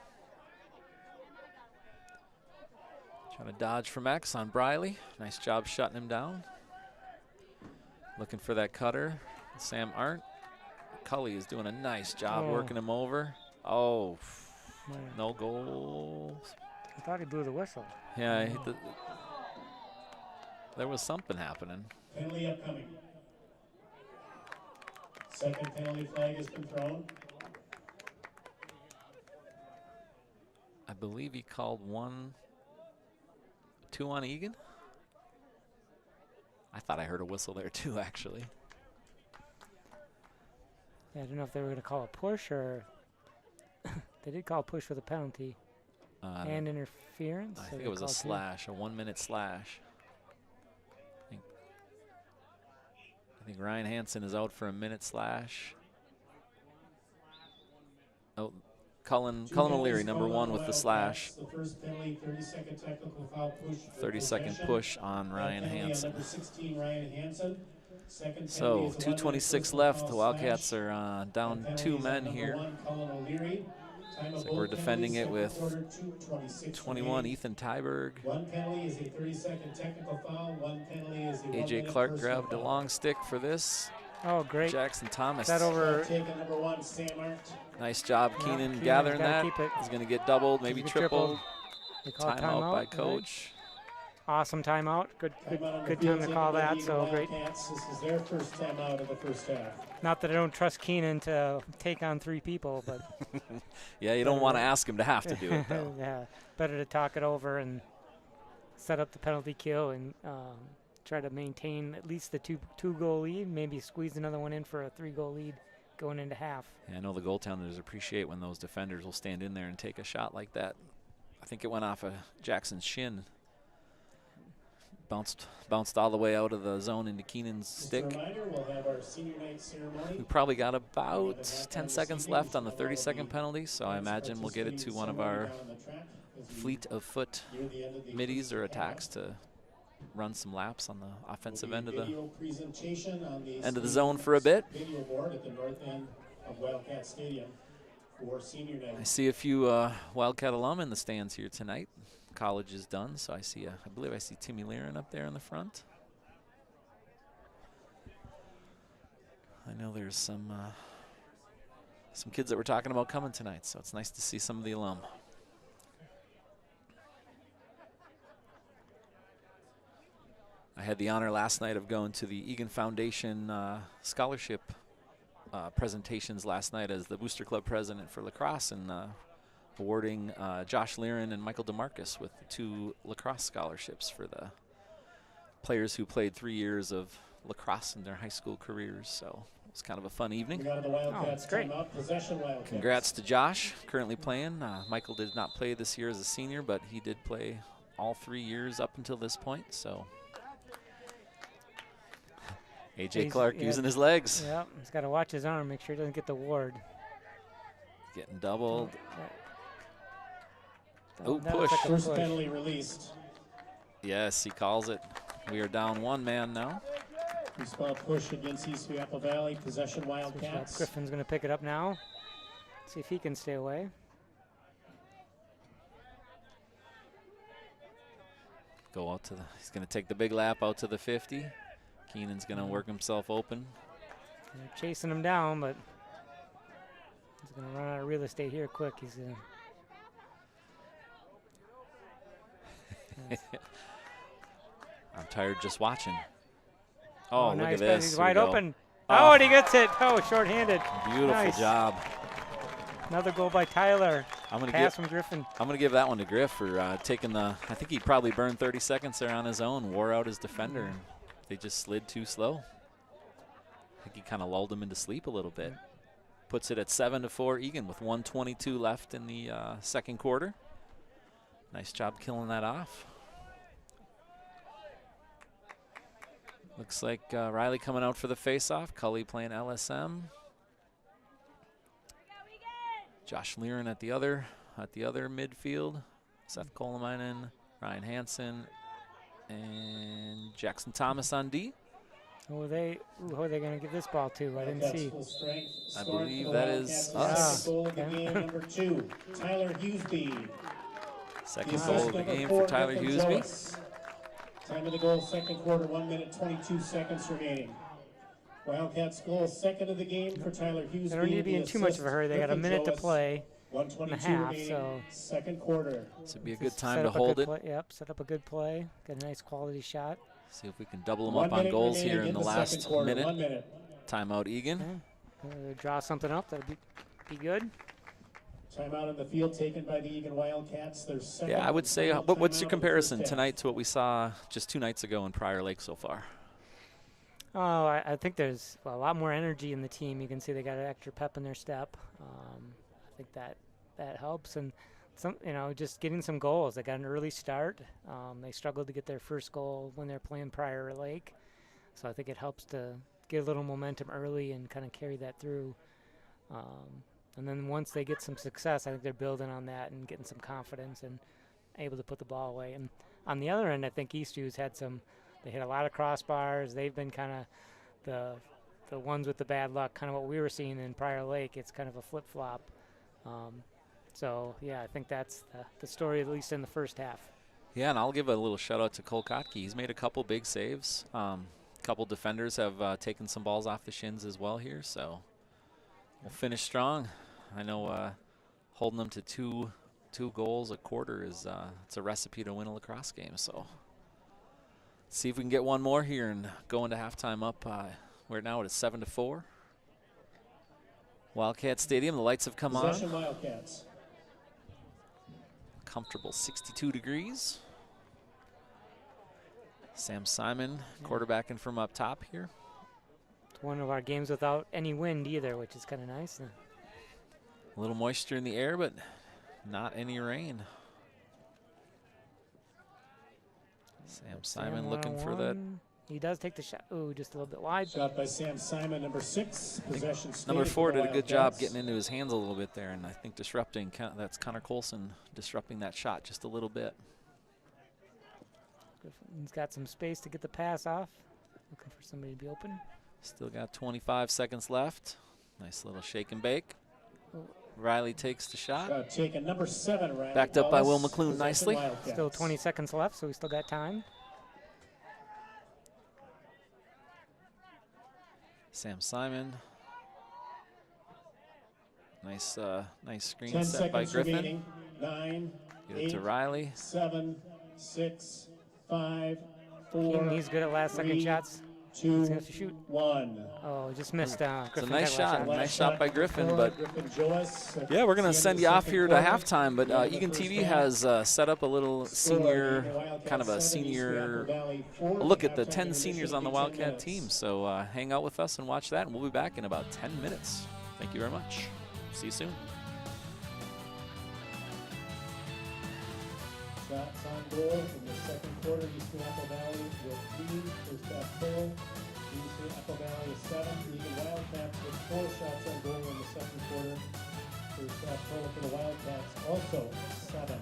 Trying to dodge from X on Briley. Nice job shutting him down. Looking for that cutter. Sam Arndt. Cully is doing a nice job working him over. Oh, no goal. I thought he blew the whistle. Yeah, there was something happening. Penalty upcoming. Second penalty flag has been thrown. I believe he called 2 on Eagan. I thought I heard a whistle there too, actually. Yeah, I don't know if they were going to call a push or they did call a push with a penalty and interference. I think it was a slash, a 1-minute slash. I think Ryan Hansen is out for a minute slash. Oh, Cullen O'Leary, number 1 with the slash. The first penalty, 30-second technical foul push. 30-second push on Ryan Hansen. Number 16, Ryan Hansen. So 2:26 left. The Wildcats are down 2 men here. Cullen O'Leary. Time So we're defending it with 21, Ethan. Ethan Tyberg. One penalty is a 30-second technical foul. One penalty is a AJ Clark grabbed a long stick for this. Oh, great. Jackson Thomas. That over. Number 1, Sam Art. Nice job, Yeah, Keenan, Keenan's gathering gotta that. keep it. He's going to get doubled, maybe tripled. They call it Timeout by right? coach. Awesome timeout. Good time to call that. So great. This is their first timeout of the first half. Not that I don't trust Keenan to take on 3 people, but Yeah, you don't want to ask him to have to do it, though. yeah, better to talk it over and set up the penalty kill and try to maintain at least the two-goal lead. Maybe squeeze another one in for a 3-goal lead going into half. Yeah, I know the goaltenders appreciate when those defenders will stand in there and take a shot like that. I think it went off of Jackson's shin. Bounced all the way out of the zone into Keenan's stick. We'll have our senior night ceremony. We probably got about 10 seconds left on the 30-second penalty, so I imagine we'll get it to one of our fleet of foot middies or attacks to run some laps on the offensive end of the zone for a bit. Video board at the north end of Wildcat Stadium for senior night. I see a few Wildcat alum in the stands here tonight. College is done, so I believe I see Timmy Learen up there in the front. I know there's some kids that we're talking about coming tonight, so it's nice to see some of the alum. I had the honor last night of going to the Eagan Foundation scholarship presentations last night as the Booster Club president for Lacrosse, and awarding Josh Learen and Michael DeMarcus with the 2 lacrosse scholarships for the players who played 3 years of lacrosse in their high school careers. So it was kind of a fun evening. Oh, that's great. Congrats to Josh, currently playing. Michael did not play this year as a senior, but he did play all 3 years up until this point. So AJ Clark using his legs. Yeah, he's got to watch his arm, make sure he doesn't get the ward. Getting doubled. Oh, push. First penalty released. Yes, he calls it. We are down 1 man now. Respawn push against Eastview Apple Valley. Possession Wildcats. Griffin's going to pick it up now. See if he can stay away. Go out to he's going to take the big lap out to the 50. Keenan's going to work himself open. They're chasing him down, but he's going to run out of real estate here quick. He's going to. I'm tired just watching. Oh, look nice at this. He's wide open. Oh, and he gets it. Oh, shorthanded. Beautiful job. Another goal by Tyler. Pass from Griffin. I'm going to give that one to Griff for taking I think he probably burned 30 seconds there on his own, wore out his defender, and they just slid too slow. I think he kind of lulled him into sleep a little bit. Puts it at 7-4 Eagan with 1:22 left in the second quarter. Nice job killing that off. Looks like Riley coming out for the face-off. Cully playing LSM. Josh Learen at the other midfield. Seth Kolemainen, Ryan Hansen, and Jackson Thomas on D. Who are they going to give this ball to? I didn't see. I believe that is us. Goal of the game, number 2, Tyler Hughesby. Second goal of the game for Tyler Hughesby. Time of the goal, second quarter, 1 minute, 22 seconds remaining. Wildcats goal, second of the game for Tyler Hughesby. They don't need to be in too much of a hurry. They got a minute to play. 1:22 remaining, so second quarter. This would be a good time to hold it. Yep, set up a good play. Get a nice quality shot. See if we can double them up on goals here in the last minute. 1 minute. Timeout Eagan. Draw something up. That'd be good. Timeout on the field taken by the Eagan Wildcats. Yeah, I would say, what's your comparison tonight to what we saw just 2 nights ago in Prior Lake so far? Oh, I think there's a lot more energy in the team. You can see they got an extra pep in their step. I think that helps, and just getting some goals. They got an early start. They struggled to get their first goal when they're playing Prior Lake, so I think it helps to get a little momentum early and kind of carry that through. And then once they get some success, I think they're building on that and getting some confidence and able to put the ball away. And on the other end, I think Eastview's had they hit a lot of crossbars. They've been kind of the ones with the bad luck, kind of what we were seeing in Prior Lake. It's kind of a flip-flop. So, yeah, I think that's the story, at least in the first half. Yeah, and I'll give a little shout out to Cole Kotke. He's made a couple big saves. Couple defenders have taken some balls off the shins as well here, so we'll finish strong. I know holding them to two goals a quarter is it's a recipe to win a lacrosse game. So see if we can get one more here and go into halftime up. We're now at 7-4. Wildcat Stadium. The lights have come Possession on. Wildcats. Comfortable 62 degrees. Sam Simon quarterbacking from up top here. It's one of our games without any wind either, which is kind of nice. A little moisture in the air, but not any rain. Sam Simon looking for that. He does take the shot. Ooh, just a little bit wide. Shot by Sam Simon, number 6. Possession. Number 4 did a good job Wildcats. getting into his hands a little bit there, and I think disrupting. That's Connor Colson disrupting that shot just a little bit. He's got some space to get the pass off. Looking for somebody to be open. Still got 25 seconds left. Nice little shake and bake. Oh. Riley takes the shot. Taken number 7, Riley. Backed up by Will Wallace. McClune Possession nicely. Wildcats. Still 20 seconds left, so we still got time. Sam Simon. Nice screen 10 set by seconds Griffin. remaining. 9, Get it 8, to Riley. 7, 6, 5, 4. He's good at last second 3, shots. 2, He's gonna have to shoot. 1. Oh, just missed. It's a Griffin nice got last shot. Last Nice shot by Griffin, but Griffin Joyce. yeah, we're going to It's the send end you of the off second here to quarter. halftime, but Yeah, the Eagan first TV half. has set up a little senior, Wildcats kind of a 7, senior Eastview, Apple Valley 4. a look at the Halftime 10 intermission seniors will on the be 10 Wildcat minutes. team. So hang out with us and watch that, and we'll be back in about 10 minutes. Thank you very much. See you soon. Shots on goal in the second quarter. Eastview Apple Valley with 3. First half full. Eastview Apple Valley with 7. Eagan Wildcats with 4 shots on goal in the second quarter. First half full for the Wildcats, also 7.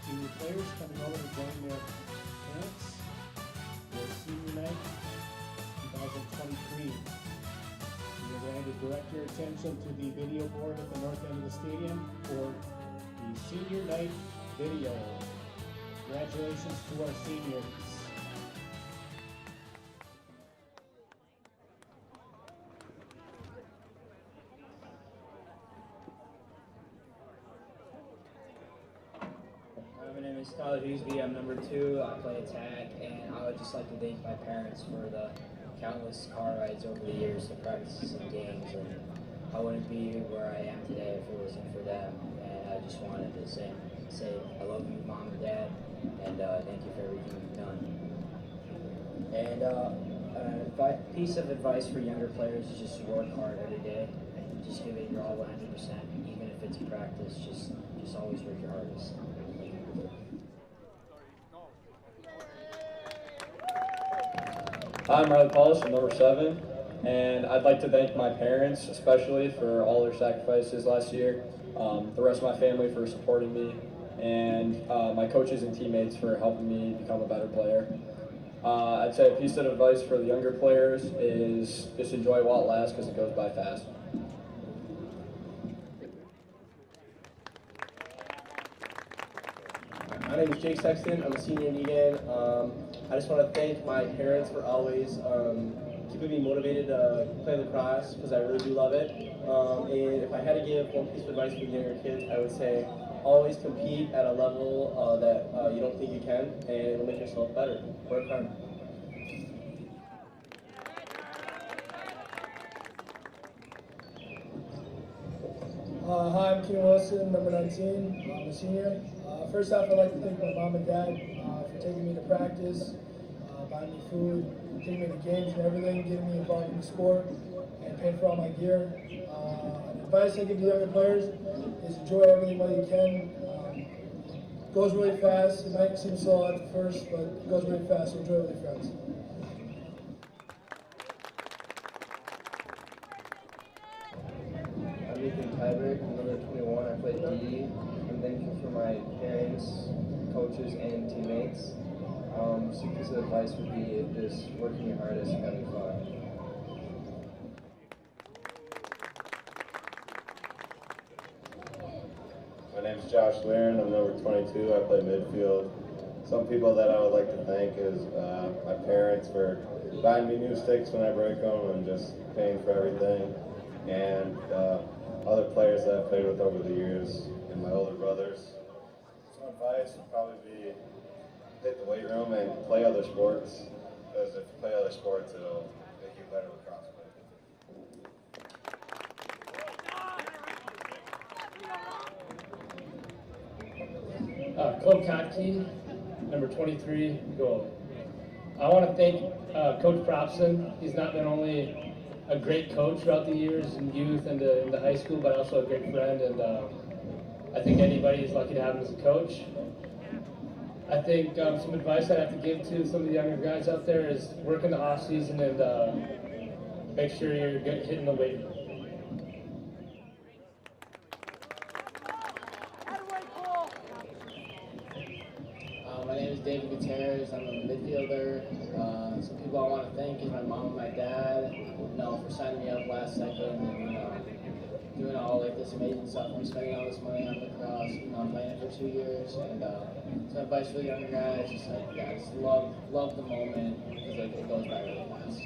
Senior players coming over to join their parents for senior night 2023. We are going to direct your attention to the video board at the north end of the stadium for the senior night video. Congratulations to our seniors. My name is Tyler Eastview. I'm number 2. I play attack, and I would just like to thank my parents for the countless car rides over the years to practice and games. And I wouldn't be where I am today if it wasn't for them. And I just wanted to say I love you, Mom and Dad, and thank you for everything you've done. And a piece of advice for younger players is just work hard every day. Just give it your all 100%, even if it's practice. Just always work your hardest. I'm Riley Paulus, I'm number 7, and I'd like to thank my parents especially for all their sacrifices last year, the rest of my family for supporting me, and my coaches and teammates for helping me become a better player. I'd say a piece of advice for the younger players is just enjoy while it lasts because it goes by fast. My name is Jake Sexton. I'm a senior in Eagan. I just want to thank my parents for always keeping me motivated to play lacrosse because I really do love it. And if I had to give one piece of advice for the younger kids, I would say always compete at a level that you don't think you can, and it'll make yourself better. Work hard. Hi, I'm Keenan Wilson, number 19. I'm a senior. First off, I'd like to thank my mom and dad for taking me to practice, buying me food, taking me to games and everything, getting me involved in the sport, and paying for all my gear. Advice I give to younger players is enjoy everything while you can. It goes really fast. It might seem slow at first, but it goes really fast, so enjoy it with your friends. I'm Ethan Tyberg, I'm number 21. I play D. I'm thankful for my parents, coaches, and teammates. Some piece of advice would be just working your hardest and having fun. My name is Josh Laren. I'm number 22. I play midfield. Some people that I would like to thank is my parents for buying me new sticks when I break them and just paying for everything. And other players that I've played with over the years and my older brothers. Some advice would probably be hit the weight room and play other sports. Because if you play other sports, it'll make you a better lacrosse player. Coach Kotke, number 23, goal. I want to thank Coach Propson. He's not been only a great coach throughout the years in youth and in the high school, but also a great friend, and I think anybody is lucky to have him as a coach. I think some advice I'd have to give to some of the younger guys out there is work in the off season and make sure you're hitting the weight room. My name is David Gutierrez. I'm a midfielder. Some people I want to thank is my mom and my dad, for signing me up last second and doing all like this amazing stuff. I'm spending all this money on lacrosse. I'm playing it for 2 years, and some advice for the younger guys: just love the moment because it goes by really fast.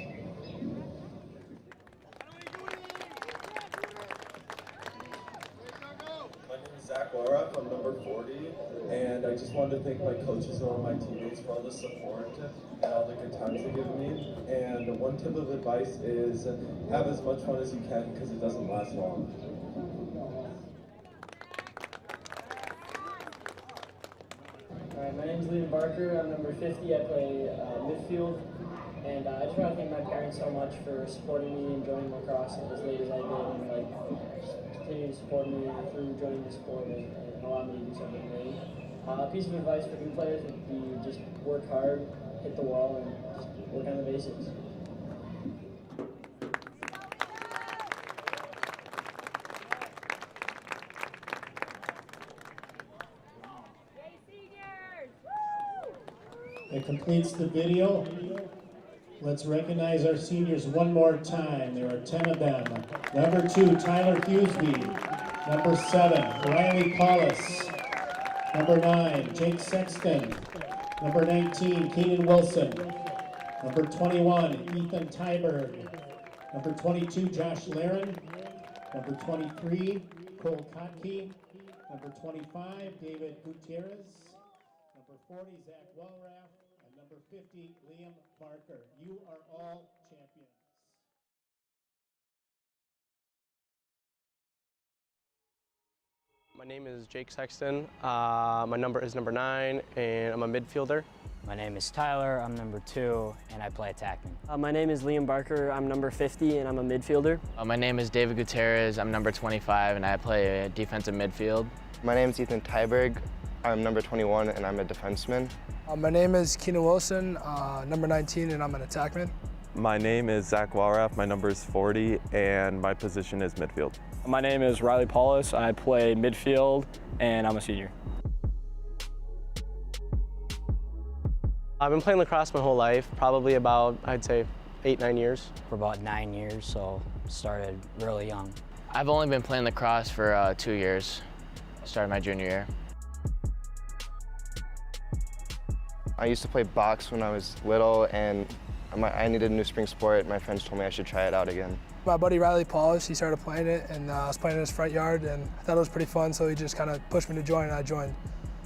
Zach Wallraff, I'm number 40, and I just wanted to thank my coaches and all my teammates for all the support and all the good times they give me. And one tip of advice is have as much fun as you can because it doesn't last long. Alright, my name is Eagan Barker. I'm number 50. I play midfield. And I just want to thank my parents so much for supporting me and joining lacrosse as late as I did, and continuing to support me through joining the sport and allowing me to do something great. A piece of advice for new players would be just work hard, hit the wall, and just work on the basics. That completes the video. Let's recognize our seniors one more time. There are 10 of them. Number 2, Tyler Hughesby. Number 7, Riley Paulus. Number 9, Jake Sexton. Number 19, Keaton Wilson. Number 21, Ethan Tyberg. Number 22, Josh Laren. Number 23, Cole Kotke. Number 25, David Gutierrez. Number 40, Zach Wallraff. And number 50, Liam Barker. You are all champions. My name is Jake Sexton. My number is number 9, and I'm a midfielder. My name is Tyler. I'm number 2, and I play attackman. My name is Liam Barker. I'm number 50, and I'm a midfielder. My name is David Gutierrez. I'm number 25, and I play defensive midfield. My name is Ethan Tyberg. I'm number 21, and I'm a defenseman. My name is Keaton Wilson, number 19, and I'm an attackman. My name is Zach Wallraff. My number is 40, and my position is midfield. My name is Riley Paulus. I play midfield, and I'm a senior. I've been playing lacrosse my whole life, probably about, I'd say, 8-9 years. For about 9 years, so started really young. I've only been playing lacrosse for 2 years. Started my junior year. I used to play box when I was little, and I needed a new spring sport. My friends told me I should try it out again. My buddy Riley Paulus, he started playing it, and I was playing in his front yard, and I thought it was pretty fun, so he just kind of pushed me to join, and I joined.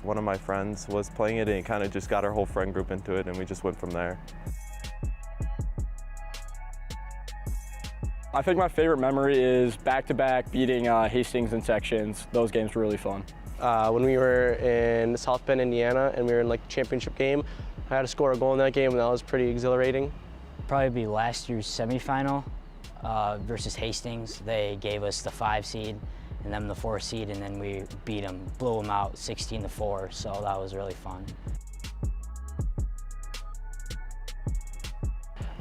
One of my friends was playing it, and he kind of just got our whole friend group into it, and we just went from there. I think my favorite memory is back-to-back beating Hastings in sections. Those games were really fun. When we were in South Bend, Indiana, and we were in like the championship game, I had to score a goal in that game, and that was pretty exhilarating. Probably be last year's semifinal versus Hastings. They gave us the 5 seed and them the 4 seed, and then we beat them, blew them out 16-4, so that was really fun.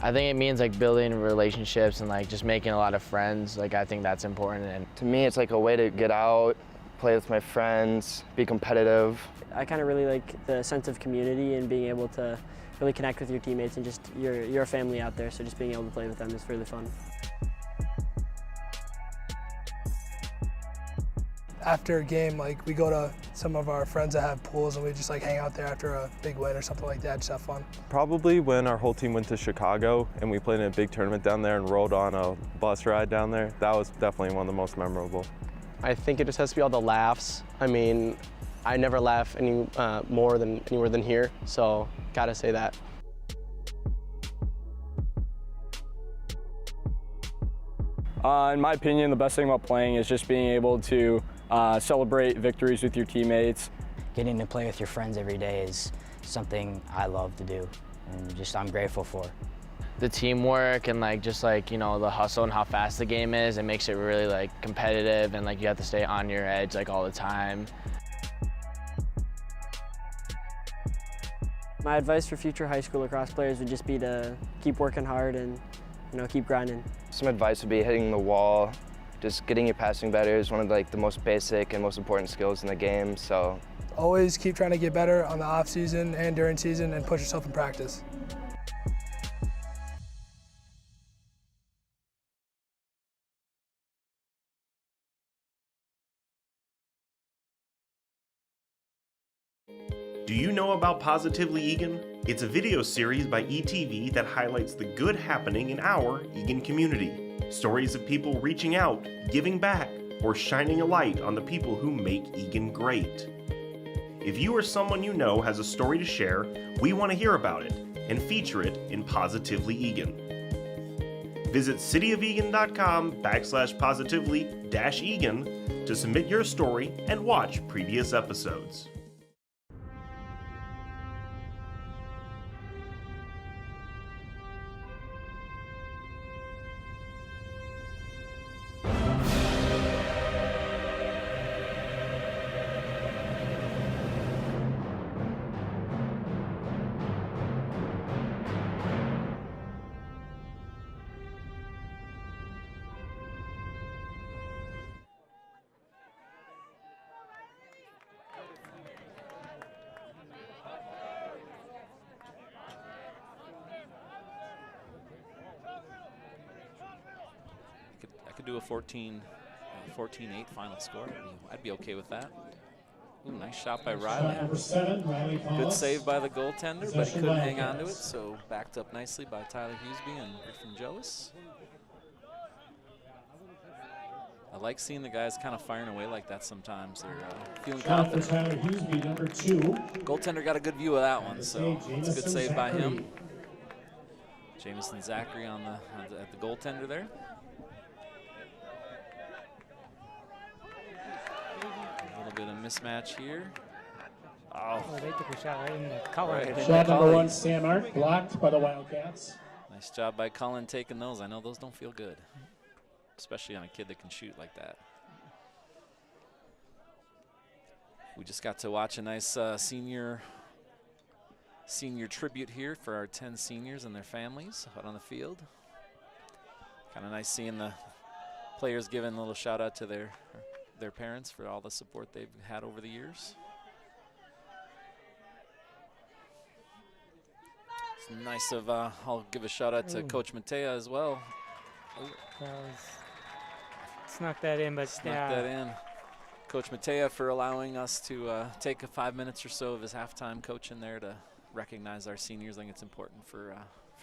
I think it means like building relationships and like just making a lot of friends. Like I think that's important. And to me, it's like a way to get out, play with my friends, be competitive. I kind of really like the sense of community and being able to really connect with your teammates and just you're a family out there, so just being able to play with them is really fun. After a game, like we go to some of our friends that have pools and we just like hang out there after a big win or something like that, just have fun. Probably when our whole team went to Chicago and we played in a big tournament down there and rode on a bus ride down there. That was definitely one of the most memorable. I think it just has to be all the laughs. I mean, I never laugh any more than anywhere than here, so gotta say that. In my opinion, the best thing about playing is just being able to celebrate victories with your teammates. Getting to play with your friends every day is something I love to do, and just I'm grateful for. the teamwork and like just like, you know, the hustle and how fast the game is, it makes it really like competitive, and like you have to stay on your edge like all the time. My advice for future high school lacrosse players would just be to keep working hard and, you know, keep grinding. Some advice would be hitting the wall. Just getting your passing better is one of like the most basic and most important skills in the game. So always keep trying to get better on the off season and during season, and push yourself in practice. Do you know about Positively Eagan? It's a video series by ETV that highlights the good happening in our Eagan community. Stories of people reaching out, giving back, or shining a light on the people who make Eagan great. If you or someone you know has a story to share, we want to hear about it and feature it in Positively Eagan. Visit cityofeagan.com/positively-eagan to submit your story and watch previous episodes. I could do a 14-8 final score. I'd be okay with that. Ooh, nice shot by Riley. Number 7, Riley Good Paulus. save by the goaltender, but he Possession couldn't hang on to it, Wildcats. so backed up nicely by Tyler Huseby and Griffin Joas. I like seeing the guys kind of firing away like that sometimes. They're feeling Shot for confident. Tyler Huseby, number 2. Goaltender got a good view of that one, so it's a good Jamison save by him. Zachary. Jamison Zachary at the goaltender there. A little bit of mismatch here. Oh, they took a shot right in the color. Right in Shot the number collar. 1, Sam Art, blocked by the Wildcats. Nice job by Cullen taking those. I know those don't feel good, especially on a kid that can shoot like that. We just got to watch a nice senior tribute here for our 10 seniors and their families out on the field. Kind of nice seeing the players giving a little shout out to their parents for all the support they've had over the years. It's nice of, I'll give a shout out to Coach Matea as well. Snuck that in, but Snuck that in. Coach Matea for allowing us to take 5 minutes or so of his halftime coach in there to recognize our seniors. I think it's important for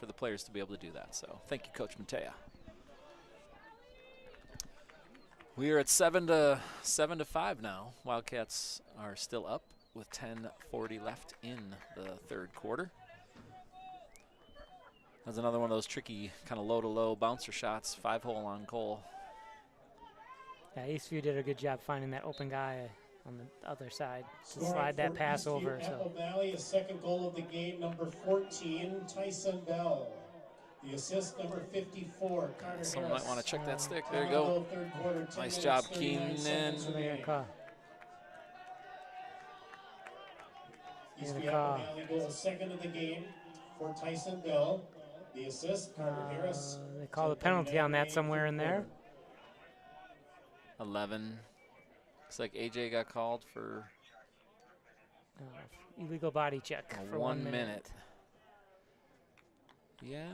the players to be able to do that. So thank you, Coach Matea. We are at 7-5 now. Wildcats are still up with 10:40 left in the third quarter. That's another one of those tricky kind of low-to-low bouncer shots, 5-hole on goal. Yeah, Eastview did a good job finding that open guy on the other side to slide that pass over. Apple Valley, a second goal of the game, number 14, Tyson Bell. The assist, number 54, Carter Someone Harris. might want to check that stick. There you go. Third quarter, Nice job, Keenan. Eastview Apple Valley goal, second of the game for Tyson Bell. The assist, Carter Harris. They call the penalty on that somewhere in there. 11. Looks like AJ got called for illegal body check for 1 minute. Yeah.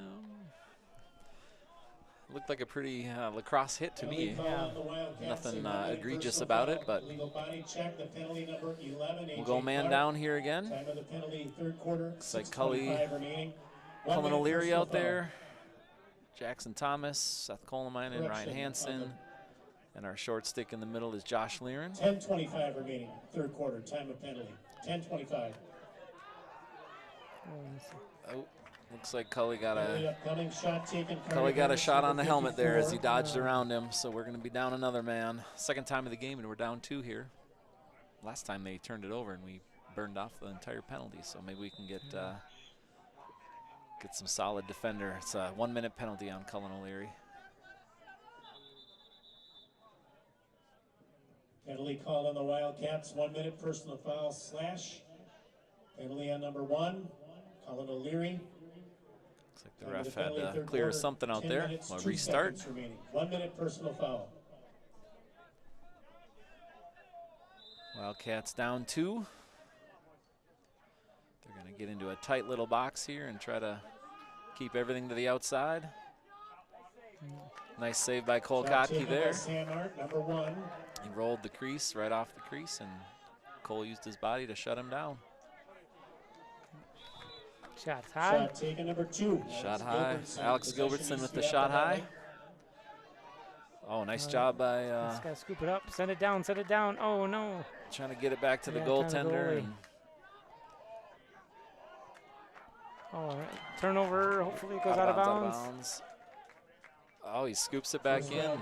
Looked like a pretty lacrosse hit to me. Nothing egregious about it, but we'll go man down here again. Looks like Cullen O'Leary out there, Jackson Thomas, Seth Coleman, and Ryan Hansen. And our short stick in the middle is Josh Learen. 10:25 remaining, third quarter, time of penalty. 10:25. Oh, looks like Cully got a shot on the helmet there as he dodged around him. So we're going to be down another man. Second time of the game, and we're down 2 here. Last time they turned it over and we burned off the entire penalty. So maybe we can get some solid defender. It's a 1 minute penalty on Cullen O'Leary. Penalty called on the Wildcats, 1 minute personal foul slash. Penalty on number 1, Cullen O'Leary. Looks like the ref had to clear something out there. We'll restart. 1 minute personal foul. Wildcats down 2. They're going to get into a tight little box here and try to keep everything to the outside. Nice save by Cole Kotke there. Number 1. He rolled the crease right off the crease, and Cole used his body to shut him down. Shot high. Shot taken, number 2. Shot high. Alex Gilbertson with the shot high. Oh, nice job by. Just gotta scoop it up, send it down, send it down. Oh no! Trying to get it back to the goaltender. And all right, turnover. Hopefully it goes out of bounds. Oh, he scoops it back in.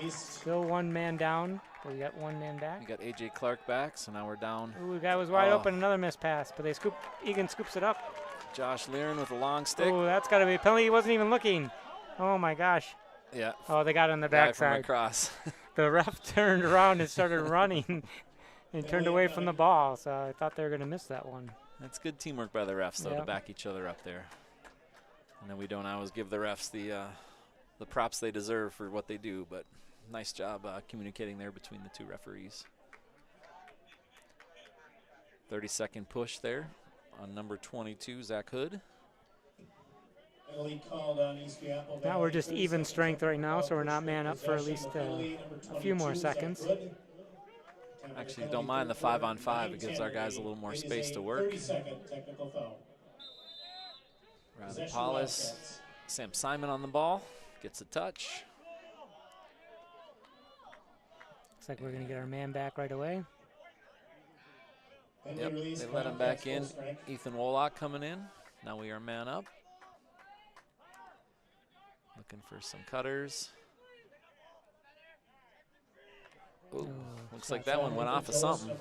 Still 1 man down. We got 1 man back. We got AJ Clark back, so now we're down. Ooh, the guy was wide open. Another missed pass, but they scoop. Egan scoops it up. Josh Learen with a long stick. Oh, that's got to be a penalty. He wasn't even looking. Oh my gosh. Yeah. Oh, they got it on the backside. Across. The ref turned around and started running, and turned away from the ball. So I thought they were going to miss that one. That's good teamwork by the refs, though, to back each other up there. And then we don't always give the refs the props they deserve for what they do, but nice job communicating there between the 2 referees. 30-second push there on number 22, Zach Hood. Now we're just even strength right now, so we're not man up for at least a few more seconds. Actually, don't mind the 5-on-5. It gives our guys a little more space to work. 30-second technical foul. Riley Paulus, Sam Simon on the ball. Gets a touch. Looks like we're going to get our man back right away. Yep, they let him back in. Ethan Wolak coming in. Now we are man up. Looking for some cutters. Ooh, looks like that one went off of something.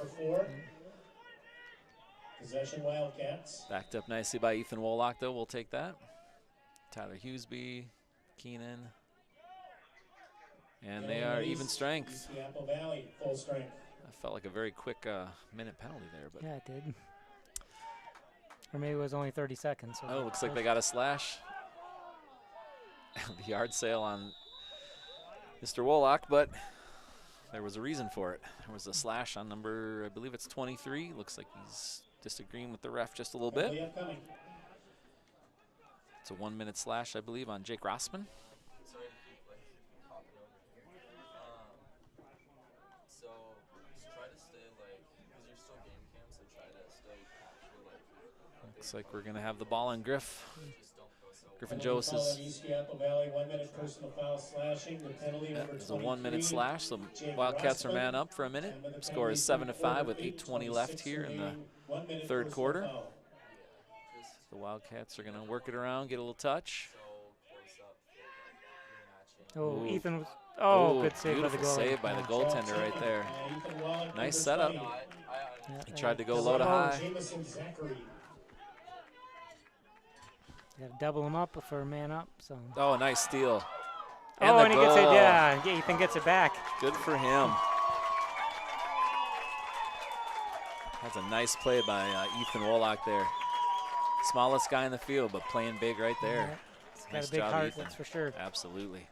Possession Wildcats. Backed up nicely by Ethan Wolak, though. We'll take that. Tyler Hughesby. Keenan. And they are even strength. Apple Valley, full strength. I felt like a very quick minute penalty there, but yeah, it did. Or maybe it was only 30 seconds. So oh, looks like they got a slash. The yard sale on Mr. Wolak, but there was a reason for it. There was a slash on number, I believe it's 23. Looks like he's disagreeing with the ref just a little bit. It's a 1 minute slash, I believe, on Jake Rossman. Looks like we're going to have the ball on Griffin Joseph's. It's a 1 minute slash, so Wildcats are man up for a minute. Score is 7-5 with 8:20 left here in the third quarter. The Wildcats are going to work it around, get a little touch. Oh, Ethan was, Oh, good save by the beautiful goalie. save by the goaltender right there. Nice setup. He tried to go Double low to him up. high. Got to double him up for a man up. So. Oh, nice steal. And the and he goal. gets it. Yeah, Ethan gets it back. Good for him. That's a nice play by Ethan Wolak there. Smallest guy in the field, but playing big right there. Yeah. He's got Nice a big job, heart, Ethan. that's for sure. Absolutely.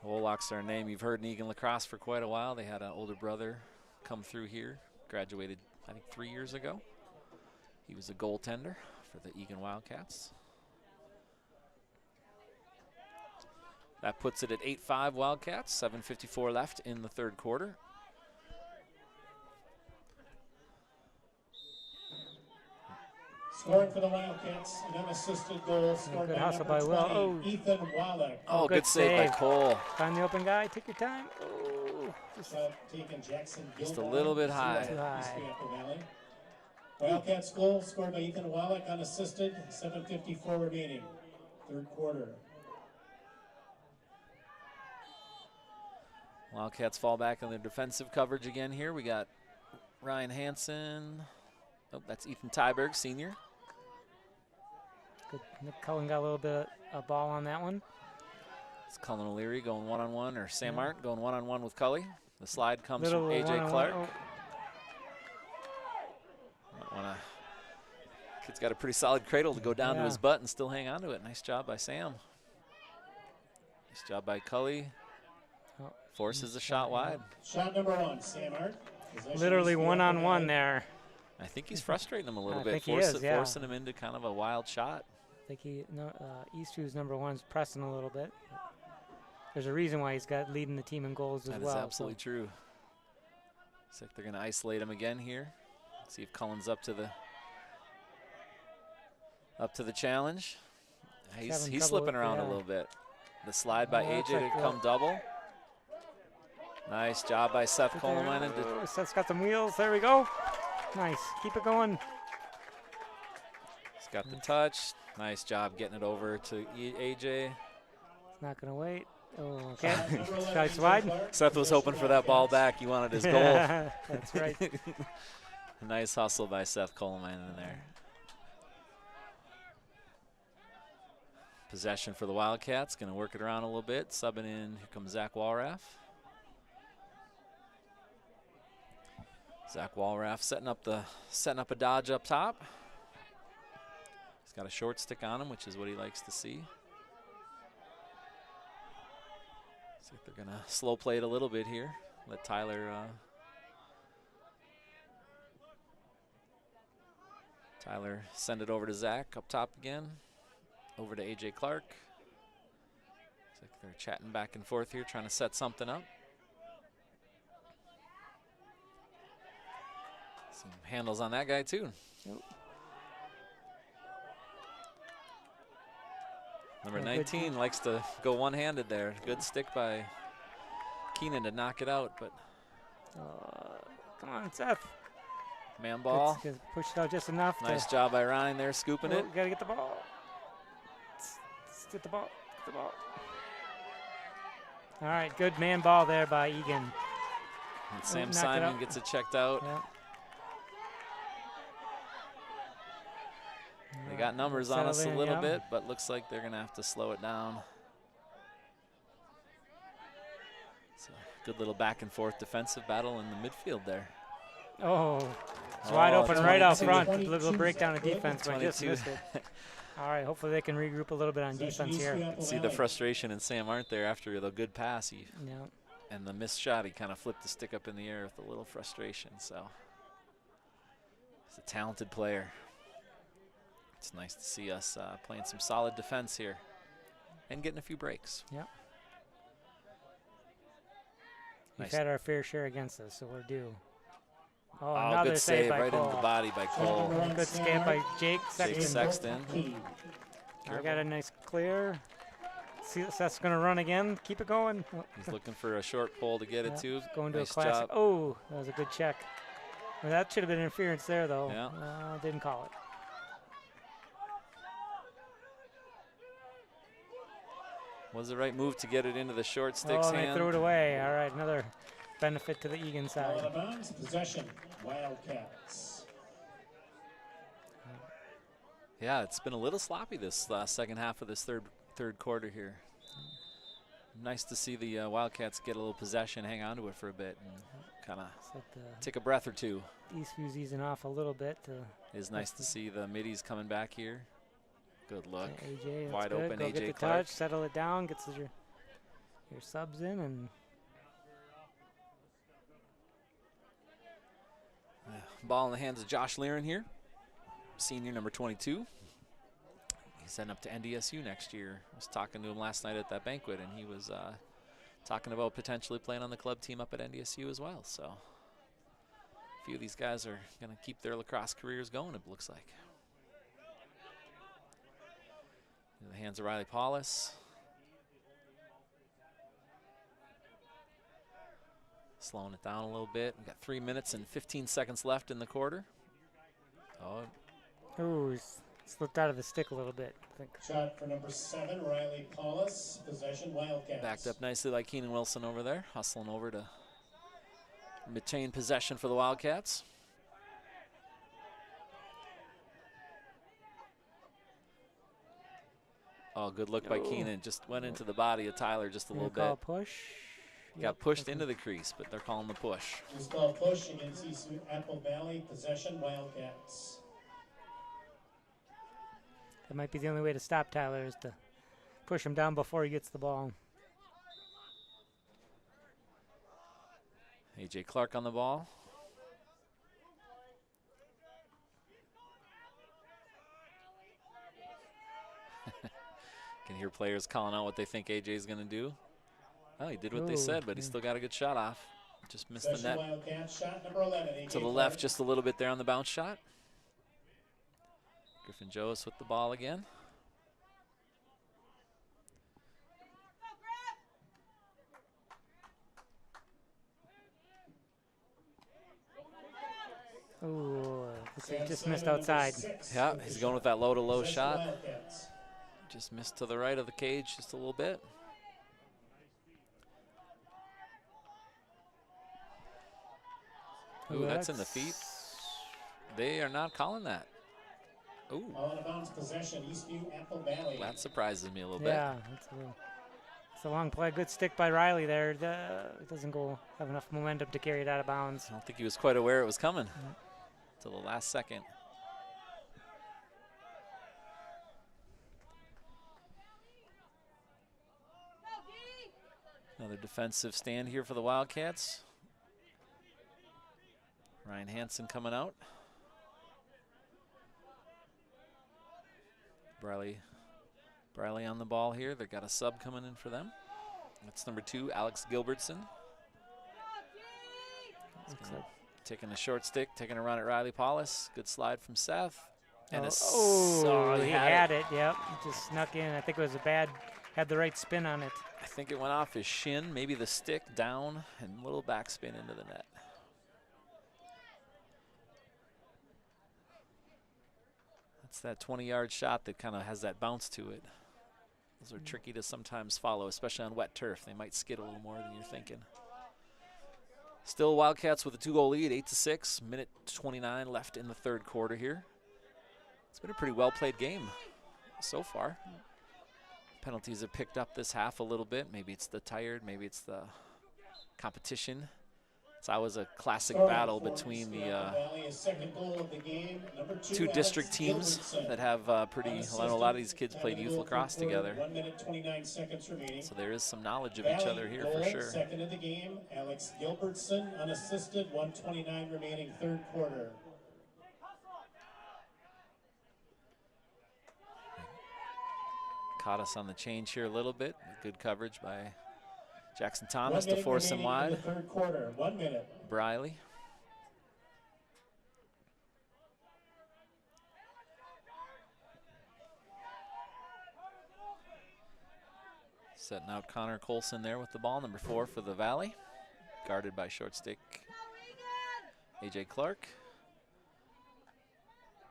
Wolak's their name. You've heard in Eagan Lacrosse for quite a while. They had an older brother come through here, graduated, I think, 3 years ago. He was a goaltender for the Eagan Wildcats. That puts it at 8-5 Wildcats, 7:54 left in the third quarter. Scoring for the Wildcats, an unassisted goal scored Good by hustle number by 20, Will. Ethan Wallach. Oh, good save by Cole. Find the open guy. Take your time. Oh, Taking Jackson Just a Gilmore. little bit high. Too high. Eastview Valley. Wildcats goal scored by Ethan Wallach, unassisted, 7:54 remaining, third quarter. Wildcats fall back on their defensive coverage again here. We got Ryan Hansen. Oh, that's Ethan Tyberg, senior. Good. Nick Cullen got a little bit of ball on that one. It's Cullen O'Leary going one-on-one, or Sam Art going one-on-one with Cully. The slide comes Little from A.J. Clark. Oh. Kid's got a pretty solid cradle to go down to his butt and still hang on to it. Nice job by Sam. Nice job by Cully. Forces the shot wide. Shot number 1, Sam Art. Literally one-on-one there. I think he's frustrating him a little I bit, think he is, yeah. forcing him into kind of a wild shot. I think Eastview's number 1's pressing a little bit. There's a reason why he's got leading the team in goals as well. That is absolutely true. Looks like they're going to isolate him again here. See if Cullen's up to the challenge. He's slipping around a little bit. The slide by AJ to come double. Nice job by Seth Coleman. Seth's got some wheels. There we go. Nice. Keep it going. He's got the touch. Nice job getting it over to AJ. It's not going to wait. Oh, okay. Shots wide. Seth was hoping for that ball back. He wanted his goal. That's right. Nice hustle by Seth Coleman in there. Possession for the Wildcats. Going to work it around a little bit. Subbing in. Here comes Zach Walraff. Zach Walraff setting up a dodge up top. He's got a short stick on him, which is what he likes to see. Looks like they're gonna slow play it a little bit here. Let Tyler send it over to Zach up top again. Over to AJ Clark. Looks like they're chatting back and forth here, trying to set something up. Some handles on that guy too. Number 19 likes to go one-handed there. Good stick by Keenan to knock it out, but come on, Seth. Man ball. Gets pushed out just enough. Nice job by Ryan there, scooping it. Got to get the ball. Let's get the ball. Get the ball. All right, good man ball there by Eagan. And Sam Simon gets it checked out. Yeah. They got numbers on us a little bit, but looks like they're going to have to slow it down. It's a good little back and forth defensive battle in the midfield there. Oh, it's wide open right out front. A little breakdown of defense, but just missed it. All right, hopefully they can regroup a little bit on defense here. See the frustration in Sam Arndt there after the good pass. And the missed shot, he kind of flipped the stick up in the air with a little frustration. So he's a talented player. It's nice to see us playing some solid defense here and getting a few breaks. Yep. Nice. We've had our fair share against us, so we're due. Oh, another good save by right Cole. into the body by Cole. Good skate by Jake Sexton. Jake Sexton. I got a nice clear. See, Seth's going to run again. Keep it going. He's looking for a short pole to get it to. Going to nice a classic. Job. Oh, that was a good check. Well, that should have been interference there, though. Yeah. Didn't call it. Was the right move to get it into the short stick's hand. hand. They threw it away. All right, another benefit to the Eagan side. Out of bounds, possession, Wildcats. Yeah, it's been a little sloppy this second half of this third quarter here. Nice to see the Wildcats get a little possession, hang on to it for a bit, and kind of take a breath or two. Eastview's easing off a little bit. It's nice to see the middies coming back here. Good look. AJ, wide good. open. Go AJ get the Clark. touch, settle it down, gets your subs in, and ball in the hands of Josh Learen here, senior number 22. He's heading up to NDSU next year. I was talking to him last night at that banquet, and he was talking about potentially playing on the club team up at NDSU as well. So a few of these guys are going to keep their lacrosse careers going, it looks like. In the hands of Riley Paulus. Slowing it down a little bit. We've got 3 minutes and 15 seconds left in the quarter. Oh, he's slipped out of the stick a little bit, I think. Shot for number 7, Riley Paulus. Possession, Wildcats. Backed up nicely like Keenan Wilson over there, hustling over to retain possession for the Wildcats. Oh, good look by Keenan. Just went into the body of Tyler just a little bit. Push. Got pushed into the crease, but they're calling the push. It's called push against Eastview Apple Valley. Possession, Wildcats. That might be the only way to stop Tyler, is to push him down before he gets the ball. AJ Clark on the ball. Can hear players calling out what they think AJ is going to do. Oh, he did what they said, but he still got a good shot off. Just missed the net. Shot number 11, to the left just a little bit there on the bounce shot. Griffin Joas with the ball again. Oh, he just missed outside. Yeah, he's going with that low-to-low shot. Just missed to the right of the cage just a little bit. Ooh, that's in the feet. They are not calling that. Ooh. Out of bounds possession, Eastview Apple Valley. That surprises me a little bit. Yeah, it's a long play. Good stick by Riley there. It doesn't have enough momentum to carry it out of bounds. I don't think he was quite aware it was coming till the last second. Another defensive stand here for the Wildcats. Ryan Hansen coming out. Briley on the ball here. They've got a sub coming in for them. That's number 2, Alex Gilbertson. Taking a short stick, taking a run at Riley Paulus. Good slide from Seth. And he had it. Yep, he just snuck in. I think it was had the right spin on it. I think it went off his shin, maybe the stick down, and a little backspin into the net. It's that 20-yard shot that kind of has that bounce to it. Those are tricky to sometimes follow, especially on wet turf. They might skid a little more than you're thinking. Still Wildcats with a 2-goal lead, 8-6. Minute 29 left in the third quarter here. It's been a pretty well-played game so far. Penalties have picked up this half a little bit. Maybe it's the tired, maybe it's the competition. It's always a classic battle between the two district teams that have a lot of these kids played youth lacrosse together. 1 minute 29 seconds remaining. So there is some knowledge of each other here for sure. Second of the game, Alex Gilbertson unassisted, 1:29 remaining, third quarter. Caught us on the change here a little bit. Good coverage by Jackson Thomas to force him wide. Third quarter, 1 minute. Briley. Setting out Connor Colson there with the ball, number 4 for the Valley. Guarded by short stick AJ Clark.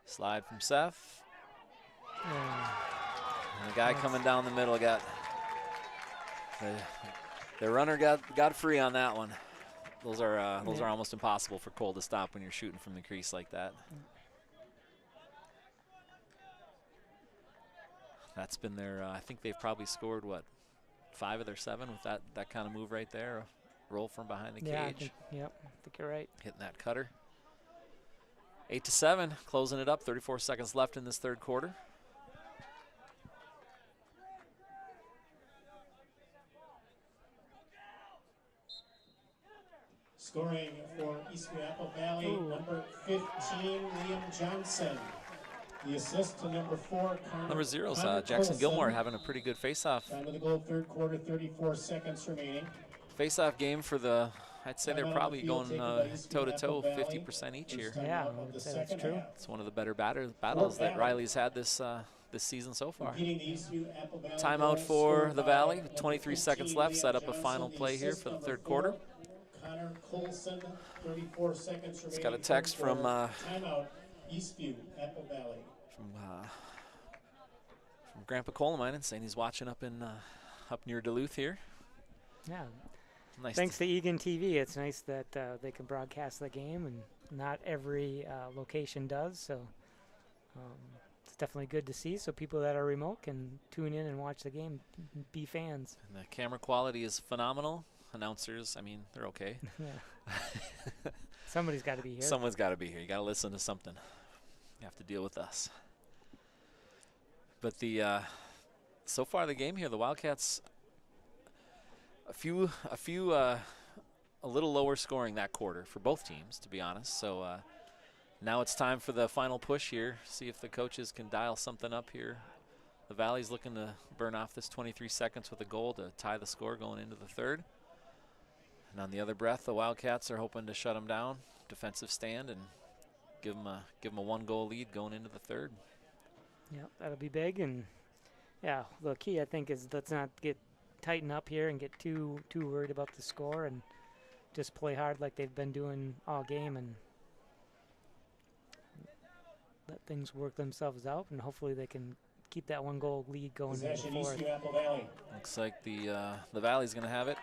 Slide from Seth. And the guy coming down the middle got The runner got free on that one. Those are almost impossible for Cole to stop when you're shooting from the crease like that. That's been their, I think they've probably scored, what, 5 of their 7 with that kind of move right there. Roll from behind the cage. I think you're right. Hitting that cutter. 8-7, closing it up. 34 seconds left in this third quarter. Scoring for Eastview Apple Valley, number 15, Liam Johnson. The assist to number 4, Number 0 is Jackson Gilmore having a pretty good face-off. Time of the goal, third quarter, 34 seconds remaining. Face-off game for the, I'd say they're probably going toe-to-toe 50% each here. Yeah, that's true. It's one of the better battles that Riley's had this season so far. Timeout for the Valley, 23 seconds left, set up a final play here for the third quarter. Connor Colson, 34 seconds remaining. It's got a text from timeout, Eastview Apple Valley. From Grandpa Coleman saying he's watching up near Duluth here. Yeah. Nice. Thanks to Eagan TV, it's nice that they can broadcast the game, and not every location does. So it's definitely good to see. So people that are remote can tune in and watch the game, be fans. And the camera quality is phenomenal. Announcers, I mean, they're okay. Yeah. Somebody's got to be here. Someone's got to be here. You got to listen to something. You have to deal with us. But so far the game here, the Wildcats, a little lower scoring that quarter for both teams, to be honest. So now it's time for the final push here. See if the coaches can dial something up here. The Valley's looking to burn off this 23 seconds with a goal to tie the score going into the third. And on the other breath, the Wildcats are hoping to shut them down, defensive stand, and give them a 1-goal lead going into the third. Yeah, that'll be big. And yeah, the key I think is let's not tighten up here and get too worried about the score, and just play hard like they've been doing all game, and let things work themselves out, and hopefully they can keep that 1-goal lead going into the fourth. Eastview Apple Valley. Looks like the Valley's going to have it.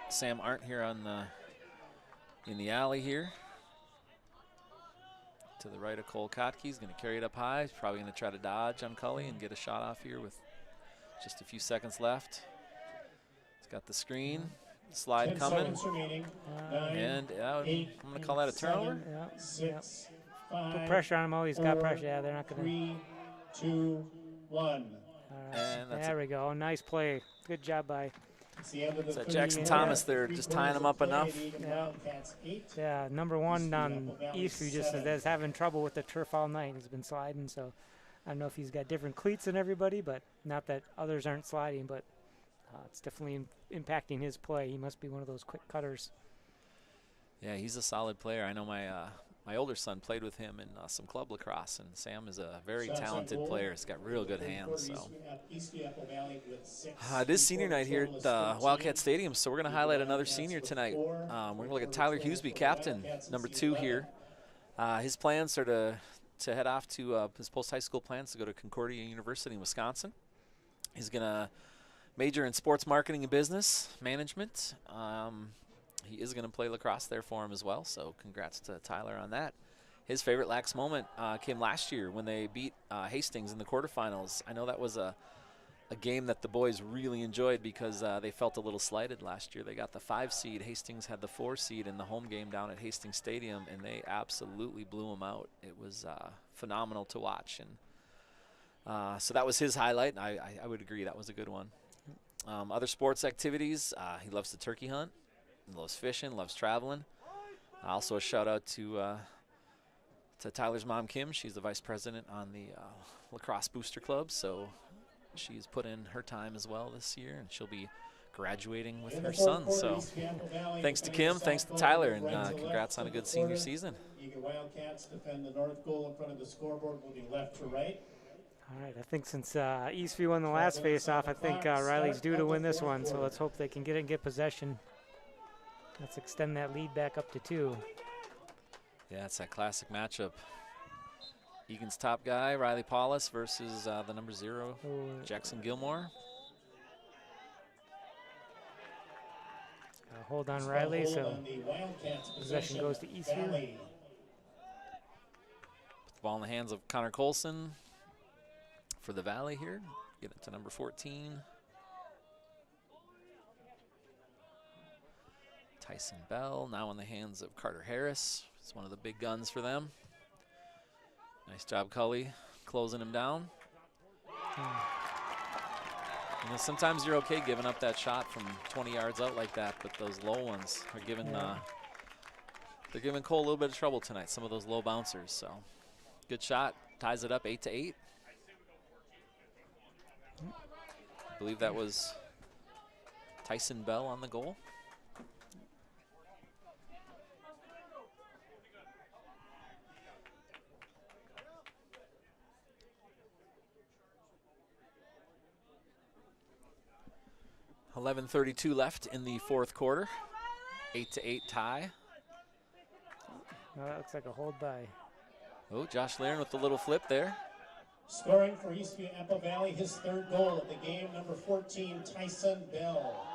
Sam Arndt here in the alley here. To the right of Cole Kotke. He's going to carry it up high. He's probably going to try to dodge on Cully and get a shot off here with just a few seconds left. He's got the screen. Slide coming. And I'm going to call that a turnover. Put pressure on him. Oh, he's got pressure. Yeah, they're not going to. 3, 2, 1. And there we go. Nice play. Good job by. Is that Jackson Thomas there, just tying him up enough? Yeah, number 1 on Eastview just is having trouble with the turf all night. He's been sliding, so I don't know if he's got different cleats than everybody, but not that others aren't sliding, but it's definitely impacting his play. He must be one of those quick cutters. Yeah, he's a solid player. I know my older son played with him in some club lacrosse, and Sam is a very talented player. He's got real good hands. So it is senior night here at the Wildcat Stadium, so we're going to highlight another senior tonight. We're going to look at Tyler Hughesby, captain, number 2 here. His plans are to head off to his post-high school plans to go to Concordia University in Wisconsin. He's going to major in sports marketing and business management. He is going to play lacrosse there for him as well, so congrats to Tyler on that. His favorite lax moment came last year when they beat Hastings in the quarterfinals. I know that was a game that the boys really enjoyed because they felt a little slighted last year. They got the 5 seed. Hastings had the 4 seed in the home game down at Hastings Stadium, and they absolutely blew them out. It was phenomenal to watch, and so that was his highlight. I would agree that was a good one. Other sports activities, he loves to turkey hunt. Loves fishing, loves traveling. Also a shout out to Tyler's mom, Kim. She's the vice president on the Lacrosse Booster Club, so she's put in her time as well this year, and she'll be graduating with her son. So thanks to Kim, thanks to Tyler, and congrats on a good senior season. Eagan Wildcats defend the north goal in front of the scoreboard, moving left to right. All right, I think since Eastview won the last face-off, I think Riley's due to win this one, so let's hope they can get it and get possession. Let's extend that lead back up to 2. Yeah, it's that classic matchup. Egan's top guy, Riley Paulus, versus the number 0, Jackson Gilmore. Hold on Riley, Hold so on the Wildcats possession goes to Eastview. Valley. Put the ball in the hands of Connor Colson for the Valley here. Get it to number 14. Tyson Bell now in the hands of Carter Harris. It's one of the big guns for them. Nice job, Cully, closing him down. You know, sometimes you're okay giving up that shot from 20 yards out like that, but those low ones are giving they're giving Cole a little bit of trouble tonight. Some of those low bouncers. So, good shot, ties it up 8-8. I believe that was Tyson Bell on the goal. .11:32 left in the fourth quarter. 8-8 tie. No, that looks like a hold by. Oh, Josh Lehren with the little flip there. Scoring for Eastview Apple Valley, his third goal of the game, number 14, Tyson Bell.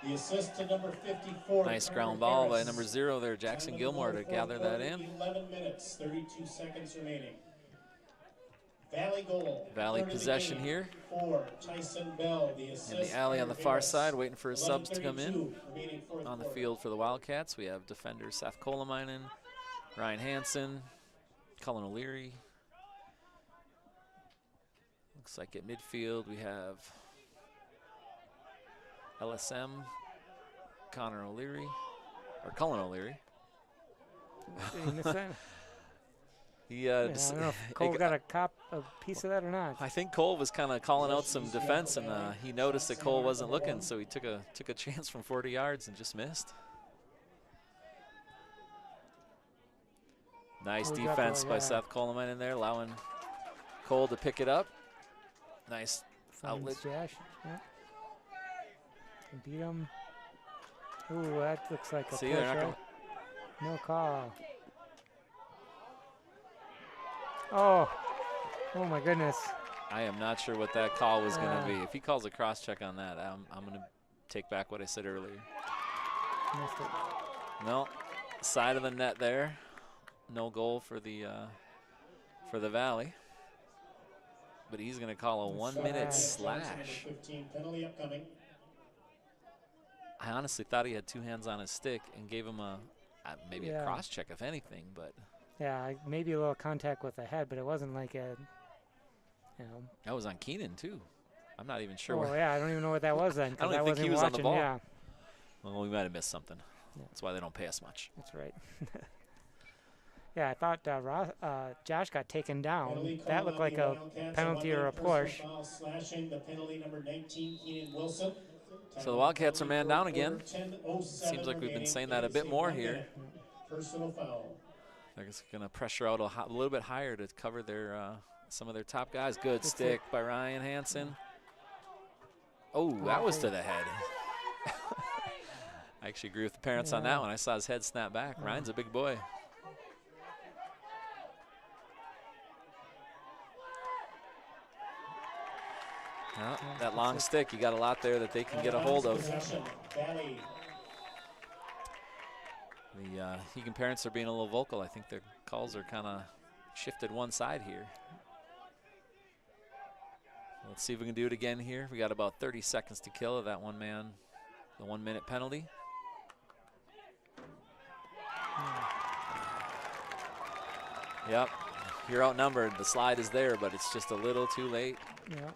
The assist to number 54. Nice ground ball by number 0 there, Jackson Gilmore, to gather that in. 11 minutes, 32 seconds remaining. Valley goal. Valley possession here. Tyson Bell, the assist. In the alley on the far side, waiting for his subs to come in. On the field for the Wildcats, we have defenders Seth Kolemainen, Ryan Hansen, Cullen O'Leary. Looks like at midfield we have LSM, Connor O'Leary, or Cullen O'Leary. I don't know if Cole got a piece of that or not. I think Cole was kind of calling out some defense, and he noticed that Cole wasn't looking, so he took a chance from 40 yards and just missed. Nice defense by Seth Coleman in there, allowing Cole to pick it up. Nice outlet. Josh. Yeah. Beat him. Ooh, that looks like a push, right? No call. Oh my goodness. I am not sure what that call was going to be. If he calls a cross check on that, I'm going to take back what I said earlier. Missed it. No, side of the net there. No goal for the Valley. But he's going to call a 1-minute slash. 15 penalty upcoming. I honestly thought he had two hands on his stick and gave him maybe a cross check, if anything, but. Yeah, maybe a little contact with the head, but it wasn't like a, That was on Keenan, too. I'm not even sure. Oh, yeah, I don't even know what that was then. I don't think he was on the ball. Yeah. Well, we might have missed something. Yeah. That's why they don't pay us much. That's right. Yeah, I thought Josh got taken down. That looked like a penalty or a push. Slashing the penalty, number 19, Keenan Wilson. So the Wildcats are man down again. Seems like we've been saying that a bit more here. Personal foul. They're just going to pressure out a little bit higher to cover their some of their top guys. Good stick by Ryan Hansen. Oh, that was to the head. I actually agree with the parents on that one. I saw his head snap back. Ryan's a big boy. That long stick, you got a lot there that they can get a hold of. The Eagan parents are being a little vocal. I think their calls are kind of shifted one side here. Let's see if we can do it again here. We got about 30 seconds to kill of that the 1 minute penalty. Yep, you're outnumbered. The slide is there, but it's just a little too late. Yeah.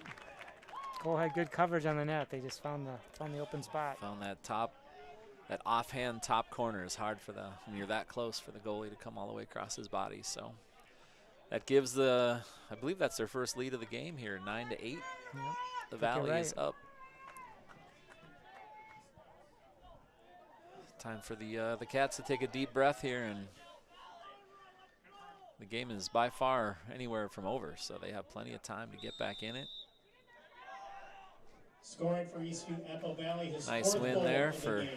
Cole had good coverage on the net. They just found the open spot. Found that offhand top corner is hard when you're that close for the goalie to come all the way across his body. So that gives I believe that's their first lead of the game here, 9-8. Yeah. The Valley is up. Time for the Cats to take a deep breath here, and the game is by far anywhere from over, so they have plenty of time to get back in it. Scoring for Eastview Apple Valley. Nice win there for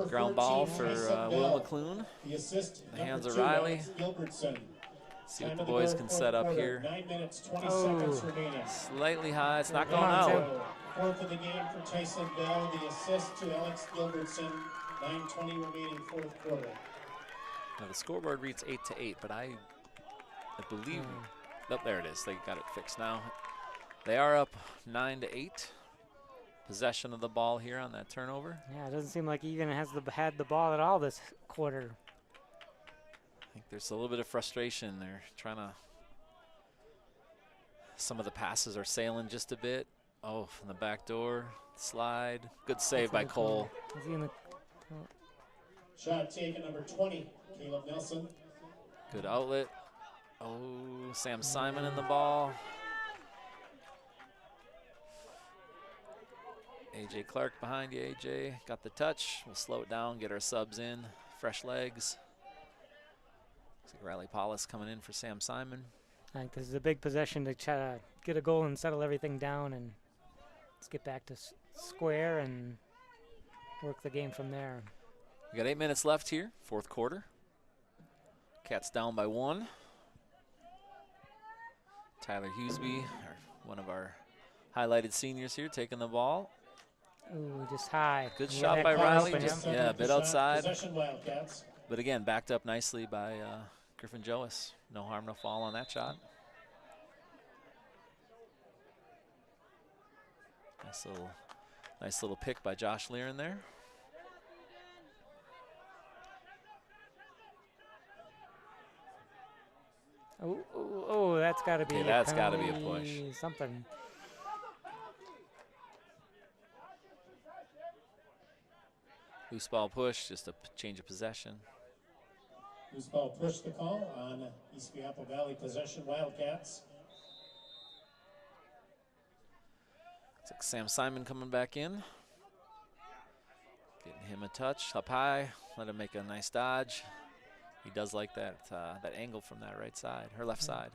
ground ball for Will McClune. The assist, the hands of Riley. Riley. See what the boys can set up here. 9 minutes, 20 seconds remaining. Slightly high. It's not going out. Fourth of the game for Tyson Bell. The assist to Alex Gilbertson. 9:20 remaining, fourth quarter. Now the scoreboard reads 8-8, but I believe. Oh, there it is. They got it fixed now. They are up 9-8. Possession of the ball here on that turnover. Yeah, it doesn't seem like Eagan had the ball at all this quarter. I think there's a little bit of frustration. They're trying to. Some of the passes are sailing just a bit. Oh, from the back door, slide. Good save by Cole. Is he in the? Shot taken, number 20, Caleb Nelson. Good outlet. Oh, Sam Simon in the ball. AJ Clark behind you, AJ. Got the touch. We'll slow it down, get our subs in. Fresh legs. Looks like Riley Paulus coming in for Sam Simon. I think this is a big possession to try to get a goal and settle everything down, and let's get back to square and work the game from there. We got 8 minutes left here, fourth quarter. Cats down by 1. Tyler Hughesby, one of our highlighted seniors here, taking the ball. Ooh, just high. Good shot by Riley. Yeah, a bit outside. Possession, Wildcats. But again, backed up nicely by Griffin Joas. No harm, no foul on that shot. Nice little pick by Josh Learen there. Oh, that's got to be. Okay, that's got to be a push. Something. Loose ball push, just a change of possession. Loose ball push the call on Eastview Apple Valley possession, Wildcats. Looks like Sam Simon coming back in. Getting him a touch up high. Let him make a nice dodge. He does like that that angle from that right side, her left side.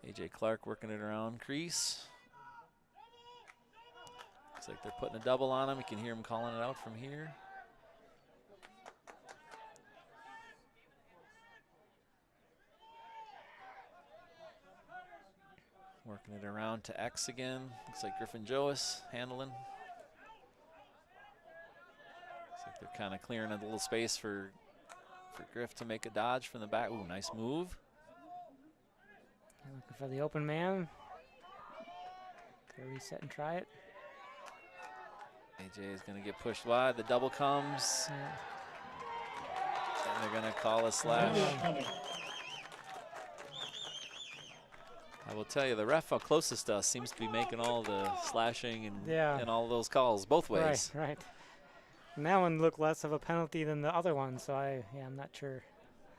AJ Clark working it around crease. Looks like they're putting a double on him. You can hear him calling it out from here. Working it around to X again. Looks like Griffin Joas handling. Looks like they're kind of clearing a little space for Griff to make a dodge from the back. Ooh, nice move. Looking for the open man. Gonna reset and try it. AJ is going to get pushed wide. The double comes. Yeah. And they're going to call a slash. I will tell you, the ref closest to us seems to be making all the slashing and all those calls both ways. Right. And that one looked less of a penalty than the other one, so I'm not sure.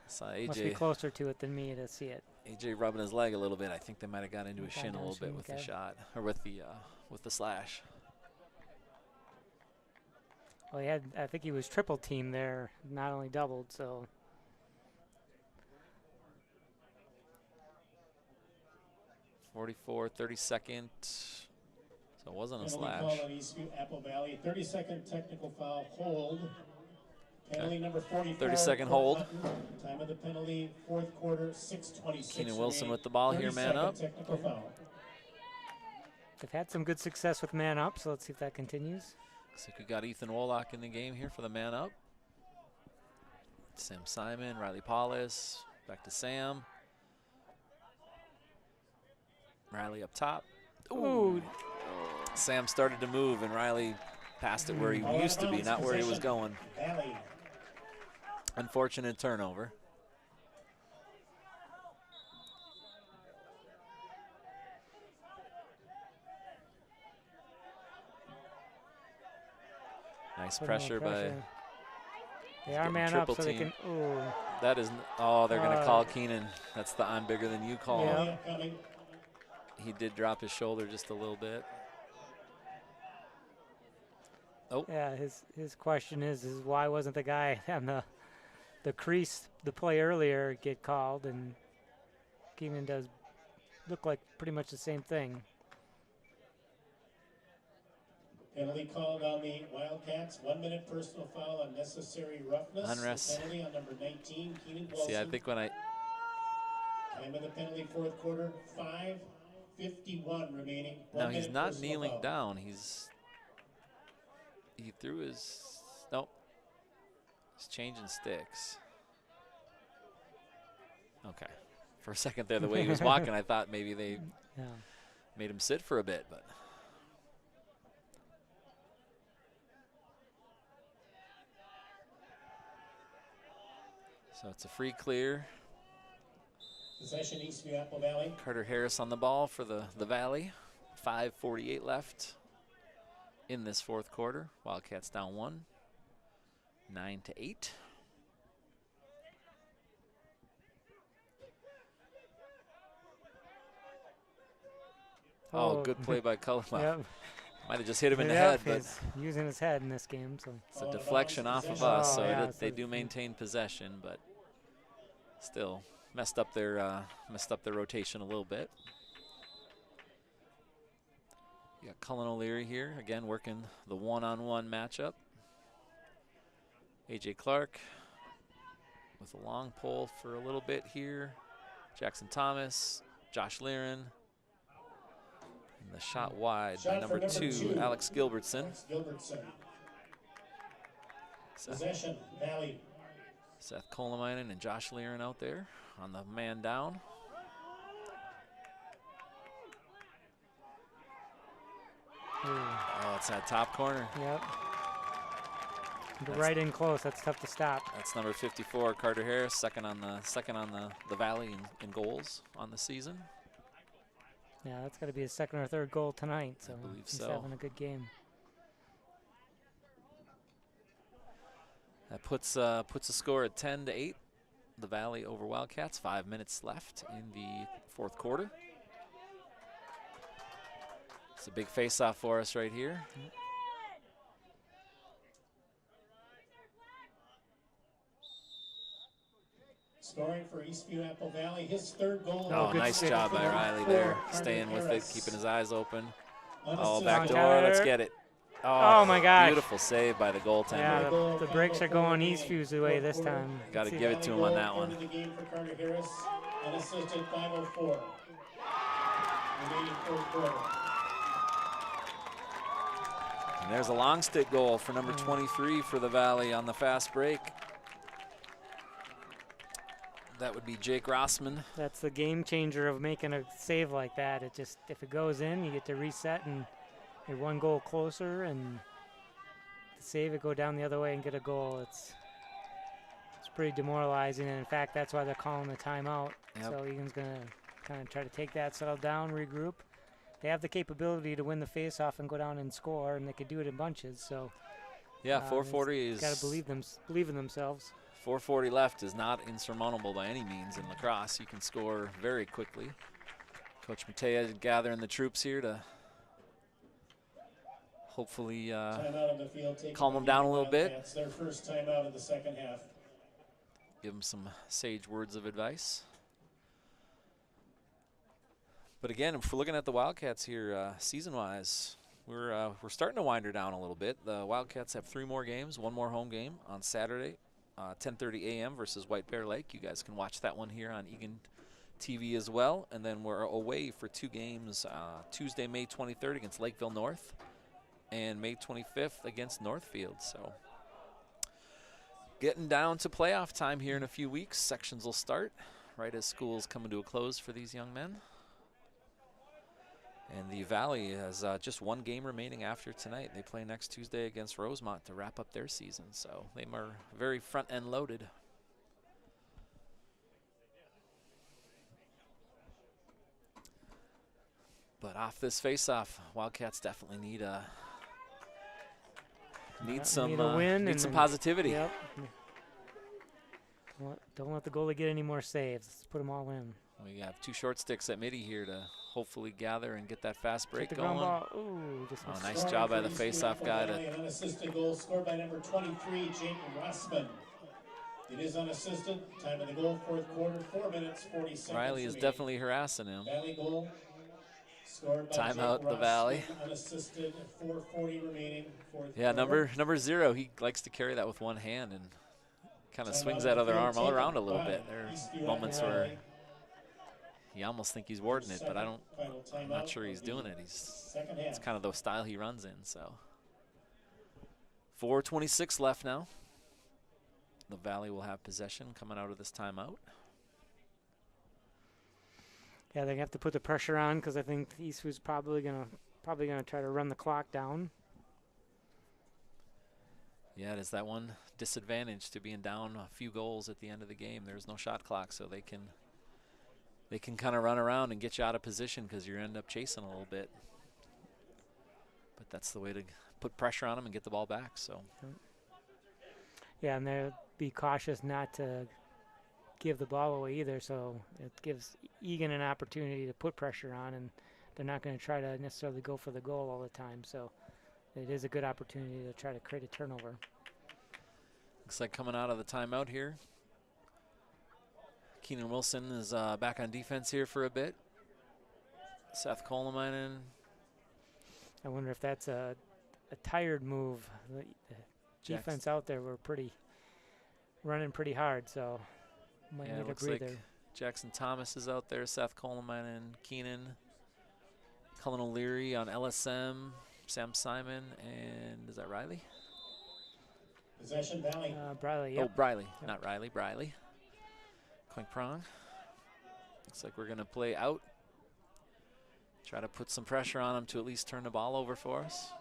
AJ must be closer to it than me to see it. AJ rubbing his leg a little bit. I think they might have got into his shin a little bit with the shot, or with the slash. Well, I think he was triple teamed there, not only doubled, so. 32nd. So it wasn't a slash. Penalty call on Eastview Apple Valley. 30-second technical foul hold. Penalty number 44. 30-second hold. Time of the penalty, fourth quarter, 6:26. Keenan Wilson with the ball here, man up. Technical foul. They've had some good success with man up, so let's see if that continues. Looks like we got Ethan Wollock in the game here for the man up. Sam Simon, Riley Paulus, back to Sam. Riley up top. Ooh. Sam started to move, and Riley passed it where he used to be, not where he was going. Unfortunate turnover. Nice pressure by. They are man up, so they can. Ooh. That is. Oh, they're going to call Keenan. That's the "I'm bigger than you" call. Yeah. He did drop his shoulder just a little bit. Oh. Yeah, his question is why wasn't the guy on the crease the play earlier get called, and Keenan does look like pretty much the same thing. Penalty called on the Wildcats. 1 minute personal foul, unnecessary roughness. Unrest. Penalty on number 19, Keenan Wilson. See, I think when I... Time of the penalty, fourth quarter, 5:51 remaining. No, he's not kneeling down. He threw his... Nope. He's changing sticks. Okay. For a second there, the way he was walking, I thought maybe they made him sit for a bit, but... So it's a free clear. Possession, Eastview, Apple Valley. Carter Harris on the ball for the Valley. 5:48 left in this fourth quarter. Wildcats down 1, 9-8. Oh, good play by Cullen. Yep. Might have just hit him in the head, but he's using his head in this game. So it's a deflection off of us, so they do maintain possession, but still messed up their rotation a little bit. You got Cullen O'Leary here again, working the one-on-one matchup. AJ Clark with a long pole for a little bit here. Jackson Thomas, Josh Liren. And the shot wide by number two, Alex Gilbertson. Possession, Valley. Seth Kolemainen and Josh Liren out there on the man down. Oh, it's that top corner. Yep. Right in close. That's tough to stop. That's number 54, Carter Harris, second on the Valley in goals on the season. Yeah, that's got to be his second or third goal tonight. So I believe he's so. having a good game. That puts a score at 10-8. The Valley over Wildcats. 5 minutes left in the fourth quarter. It's a big face-off for us right here. Scoring for Eastview Apple Valley, his third goal. Oh, nice job by Riley there, staying with it, keeping his eyes open. Oh, back door, let's get it. Oh my gosh. Beautiful save by the goaltender. Yeah, the breaks are going Eastview's way this time. Got to give it to him on that one. The game for Carter Harris, unassisted 5:04. Remaining fourth quarter. And there's a long stick goal for number 23 for the Valley on the fast break. That would be Jake Rossman. That's the game changer of making a save like that. It just, if it goes in, you get to reset and you're one goal closer, and to save it, go down the other way and get a goal. It's pretty demoralizing, and in fact, that's why they're calling the timeout. Yep. So Egan's going to kind of try to take that, settle down, regroup. They have the capability to win the face-off and go down and score, and they could do it in bunches. So yeah, 440 is got to believe in themselves. 440 left is not insurmountable by any means in lacrosse. You can score very quickly. Coach Matea gathering the troops here to hopefully calm them down a little bit. It's their first time out of the second half. Give them some sage words of advice. But again, if we're looking at the Wildcats here season-wise, we're starting to wind her down a little bit. The Wildcats have 3 more games, 1 more home game on Saturday, 10:30 a.m. versus White Bear Lake. You guys can watch that one here on Eagan TV as well. And then we're away for 2 games, Tuesday, May 23rd against Lakeville North and May 25th against Northfield. So getting down to playoff time here in a few weeks. Sections will start right as school's coming to a close for these young men. And the Valley has just 1 game remaining after tonight. They play next Tuesday against Rosemont to wrap up their season. So they are very front-end loaded. But off this face-off, Wildcats definitely need some win, need some positivity. Yep. Don't let the goalie get any more saves. Let's put them all in. We have 2 short sticks at midi here to hopefully gather and get that fast break the going. Ooh, just nice job by the face-off guy. An unassisted goal scored by number 23, Jake Rossman. It is unassisted. Time of the goal, fourth quarter, 4 minutes, 40 seconds. Riley is definitely harassing him. Valley goal Timeout the Valley. Unassisted, 4:40 remaining. Yeah, number 0, he likes to carry that with one hand and kind of swings that other arm all around a little bit. There are moments where you almost think he's warding it, but I'm not sure he's doing it. It's kind of the style he runs in. So 4:26 left now. The Valley will have possession coming out of this timeout. Yeah, they have to put the pressure on because I think Eastview's probably gonna try to run the clock down. Yeah, it is that one disadvantage to being down a few goals at the end of the game. There's no shot clock, so they can kind of run around and get you out of position because you end up chasing a little bit. But that's the way to put pressure on them and get the ball back. So. Yeah, and they'll be cautious not to give the ball away either, so it gives Eagan an opportunity to put pressure on, and they're not going to try to necessarily go for the goal all the time. So it is a good opportunity to try to create a turnover. Looks like coming out of the timeout here, Keenan Wilson is back on defense here for a bit. Seth Coleman. I wonder if that's a tired move. The defense out there were running pretty hard, so might need a breather. Like Jackson Thomas is out there, Seth Coleman and Keenan. Cullen O'Leary on LSM, Sam Simon, and is that Riley? Possession Valley. Briley, yep. Oh, Briley, yep. Not Riley, Briley. Quink Prong. Looks like we're going to play out. Try to put some pressure on them to at least turn the ball over for us.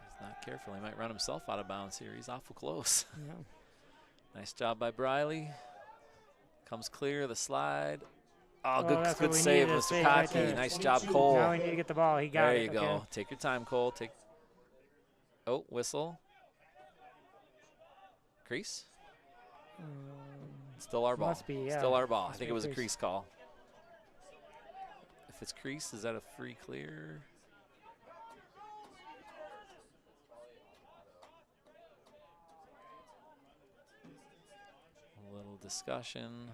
He's not careful. He might run himself out of bounds here. He's awful close. Yeah. Nice job by Briley. Comes clear, the slide. Oh, good save, Mr. Kottke. Nice job, Cole. Now we need to get the ball. He got it. There you go. Take your time, Cole. Oh, whistle. Crease? Still our ball. Must be, yeah. Still our ball. I think it was a crease call. If it's crease, is that a free clear? A little discussion.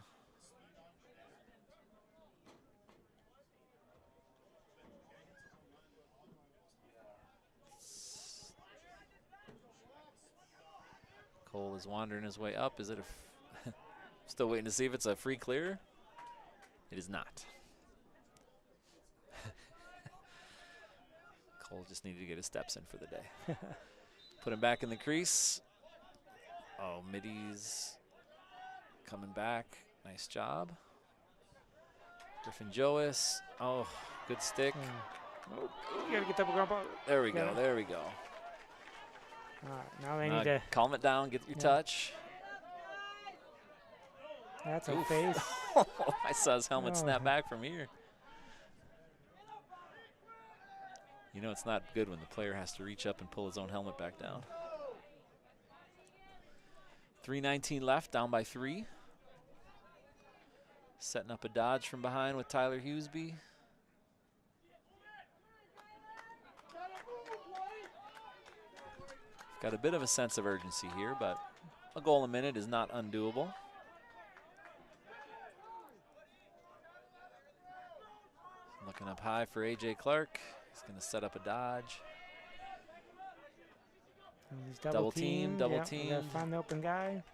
Cole is wandering his way up. Is it still waiting to see if it's a free clear? It is not. Cole just needed to get his steps in for the day. Put him back in the crease. Oh, Middy's coming back. Nice job. Griffin Joas. Oh, good stick. Oh, you got to get that ball. There we go. There we go. All right, now they need to calm it down, get your touch. That's a face. I saw his helmet snap back from here. You know it's not good when the player has to reach up and pull his own helmet back down. 3:19 left, down by 3. Setting up a dodge from behind with Tyler Hughesby. Got a bit of a sense of urgency here, but a goal a minute is not undoable. Looking up high for A.J. Clark. He's going to set up a dodge. Double team. Gotta find the open guy.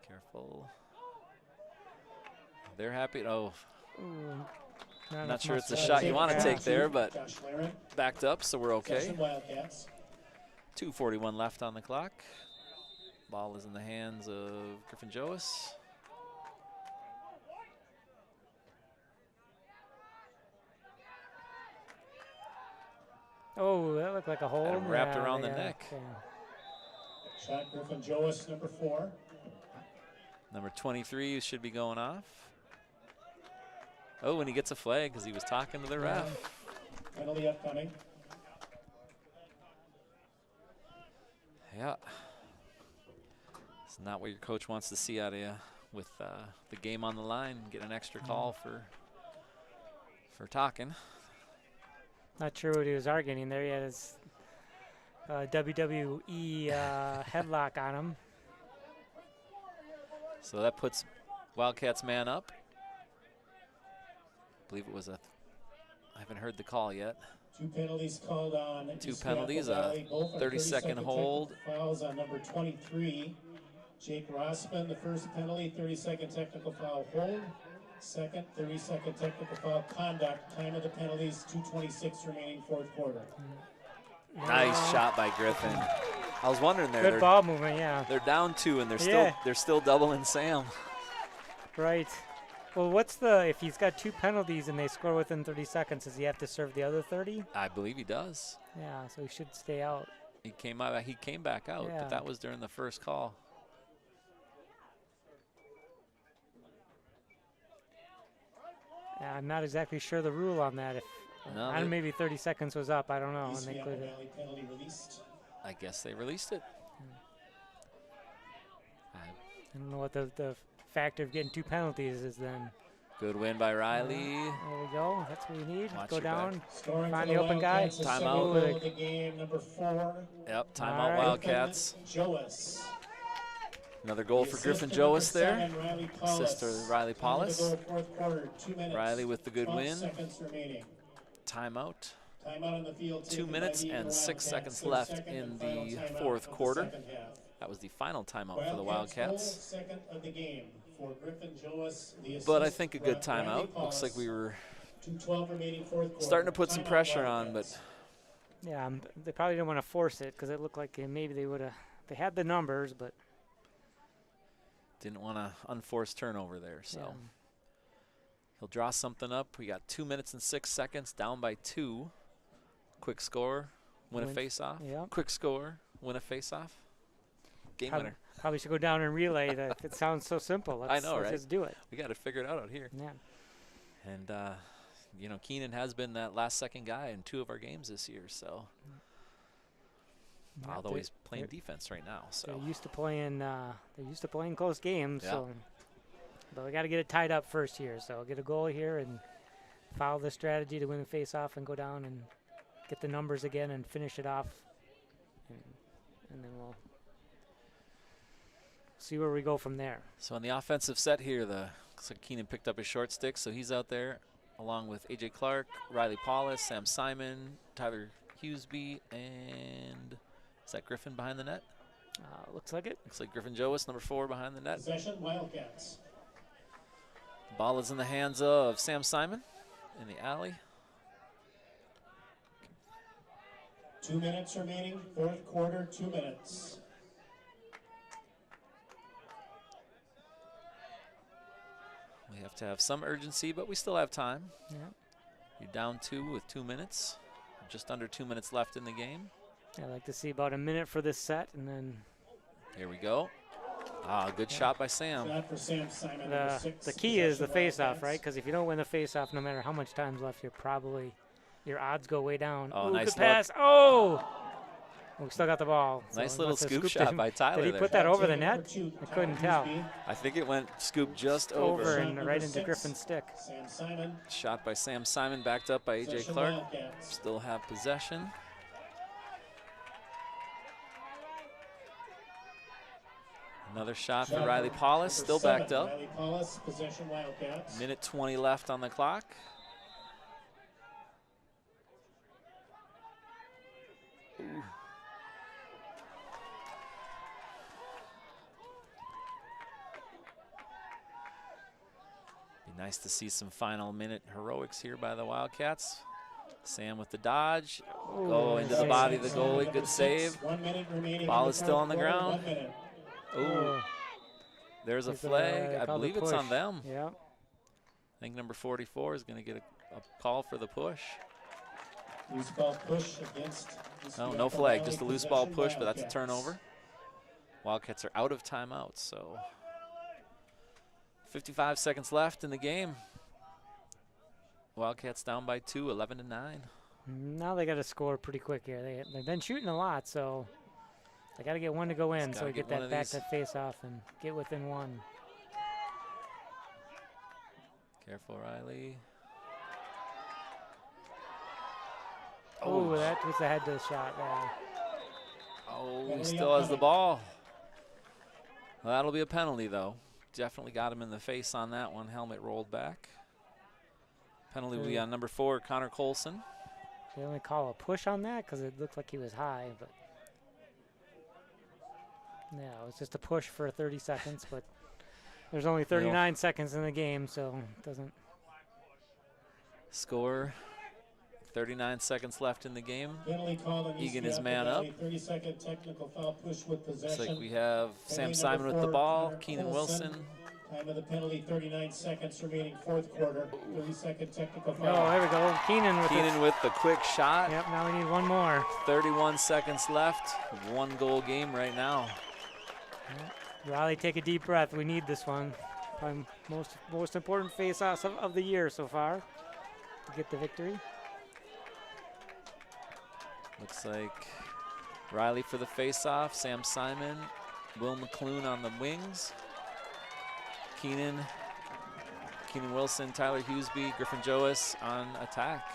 Careful. They're happy. Oh, not sure it's a shot you want to take there, but backed up, so we're okay. 2:41 left on the clock. Ball is in the hands of Griffin Joas. Oh, that looked like a hole. And wrapped around the neck. Okay. Shot Griffin Joas, number 4. Number 23 should be going off. Oh, and he gets a flag because he was talking to the ref. Penalty upcoming. Yeah. It's not what your coach wants to see out of you with the game on the line. Get an extra call for talking. Not sure what he was arguing there. He had his WWE headlock on him. So that puts Wildcats man up. I believe it was I haven't heard the call yet. 2 penalties called on. Two penalties, a 30-second hold. Fouls on number 23, Jake Rossman. The first penalty, 30-second technical foul hold. Second, 30-second technical foul conduct. Time of the penalties, 2:26 remaining, fourth quarter. Nice shot by Griffin. I was wondering there. Good ball movement, yeah. They're down 2, and they're still doubling Sam. Right. Well, if he's got 2 penalties and they score within 30 seconds, does he have to serve the other 30? I believe he does. Yeah, so he should stay out. He came back out, Yeah. but that was during the first call. Yeah, I'm not exactly sure the rule on that. If maybe 30 seconds was up, I don't know. And they could. Penalty released. I guess they released it. I don't know what the factor of getting 2 penalties is then. Good win by Riley. There we go. That's what we need. Watch Go your down, Scoring find for the open guy. Wildcats, the Timeout. second goal of the game, number 4. Yep, timeout All right. Wildcats. Joas. Another goal The for Griffin assist to number Joas there. 7, Riley Paulus. Assist to Riley Time to Paulus. go, fourth quarter, 2 minutes. Riley with the good 12 win. seconds remaining. Timeout. Timeout on the field. 2 taken by minutes the and 6 Wildcats. seconds Their left second in and final the timeout fourth of the quarter. second half. That was the final timeout for the Wildcats' Wildcats. goal, second of the game for Griffin Joas. The But I assist, think a good Riley timeout. Paulus. Looks like we were 2:12 remaining, fourth quarter. starting to put some Timeout, pressure on, Wildcats. but Yeah, they probably didn't want to force it because it looked like maybe they would have. They had the numbers, but didn't want to unforced turnover there. So yeah. he'll draw something up. We got 2 minutes and 6 seconds, down by 2. Quick score, win a face-off. Yep. Quick score, win a face-off. Game winner. Probably should go down and relay that. It sounds so simple. I know, let's right? just do it. We got to figure it out here. Yeah. And, Keenan has been that last-second guy in 2 of our games this year. So, Yeah, although he's playing defense right now. So They're used to playing. They're used to playing close games. Yeah. So, but we got to get it tied up first here. So get a goal here and follow the strategy to win the face-off and go down and get the numbers again and finish it off. And then we'll see where we go from there. So on the offensive set here, looks like Keenan picked up his short stick, so he's out there along with A.J. Clark, Riley Paulus, Sam Simon, Tyler Hughesby, and is that Griffin behind the net? Looks like it. Looks like Griffin Joas, number 4, behind the net. Possession, Wildcats. Ball is in the hands of Sam Simon in the alley. 2 minutes remaining, fourth quarter, 2 minutes. We have to have some urgency, but we still have time. Yeah. You're down 2 with 2 minutes. Just under 2 minutes left in the game. I'd like to see about a minute for this set, and then Here we go. Good shot by Sam. Shot for Sam Simon, number 6. the key is the Possession, face-off, Wildcats. right? Because if you don't win the face-off, no matter how much time's left, your odds go way down. Oh, Ooh, nice good pass. look. Oh! We still got the ball. Nice So little must have scoop scooped shot him. by Tyler Did he there. put that over the net? I couldn't tell. I think it went scoop just Over over. and right into Griffin's stick. Sam Simon. Shot by Sam Simon, backed up by A.J. Possession, Clark. Wildcats. Still have possession. Another shot for Riley Paulus, Number still 7, backed up. Riley Paulus, possession, Wildcats. Minute 20 left on the clock. Ooh. Be nice to see some final minute heroics here by the Wildcats. Sam with the dodge. Go into the body of the goalie. Good save. 1 minute remaining. Ball in is the still fourth on the quarter, ground. 1 minute. Ooh. There's a He's, flag. I called the believe it's on push. them. Yeah. I think number 44 is going to get a call for the push. Loose ball push against. No, no flag, just a loose ball push, but that's a turnover. Wildcats are out of timeouts, so 55 seconds left in the game. Wildcats down by 2, 11-9. Now they got to score pretty quick here. They've been shooting a lot, so they got to get one to go in, Just so we gotta get get one that of back these. to face off and get within 1. Careful, Riley. Oh, that was a head to shot there. Oh, he still has the ball. Well, that'll be a penalty, though. Definitely got him in the face on that one. Helmet rolled back. Penalty will be on number 4, Connor Colson. They only call a push on that because it looked like he was high, but yeah, it was just a push for 30 seconds, but there's only 39 seconds in the game, so it doesn't. Score, 39 seconds left in the game. Eagan is Eastview man up. 30-second technical foul push with possession. Looks like we have Sam Simon with the ball, Keenan Wilson. Time of the penalty, 39 seconds remaining, fourth quarter. 30-second technical foul. Oh, there we go. Keenan with the quick shot. Yep, now we need one more. 31 seconds left. 1-goal game right now. Riley, take a deep breath. We need this one. Probably most important face-offs of the year so far to get the victory. Looks like Riley for the face-off. Sam Simon, Will McClune on the wings. Keenan Wilson, Tyler Hughesby, Griffin Joas on attack.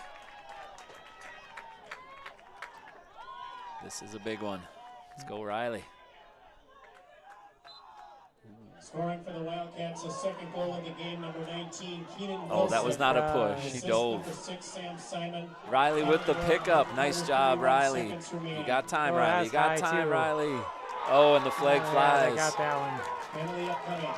This is a big one. Let's go, Riley. Scoring for the Wildcats, a second goal of the game, number 19, Keenan Wilson. Oh, that was not a push. He dove. Number 6, Sam Simon. Riley with the pickup. Nice job, Riley. You got time, Riley. You got time, Riley. Oh, and the flag flies. I got that one. Penalty upcoming.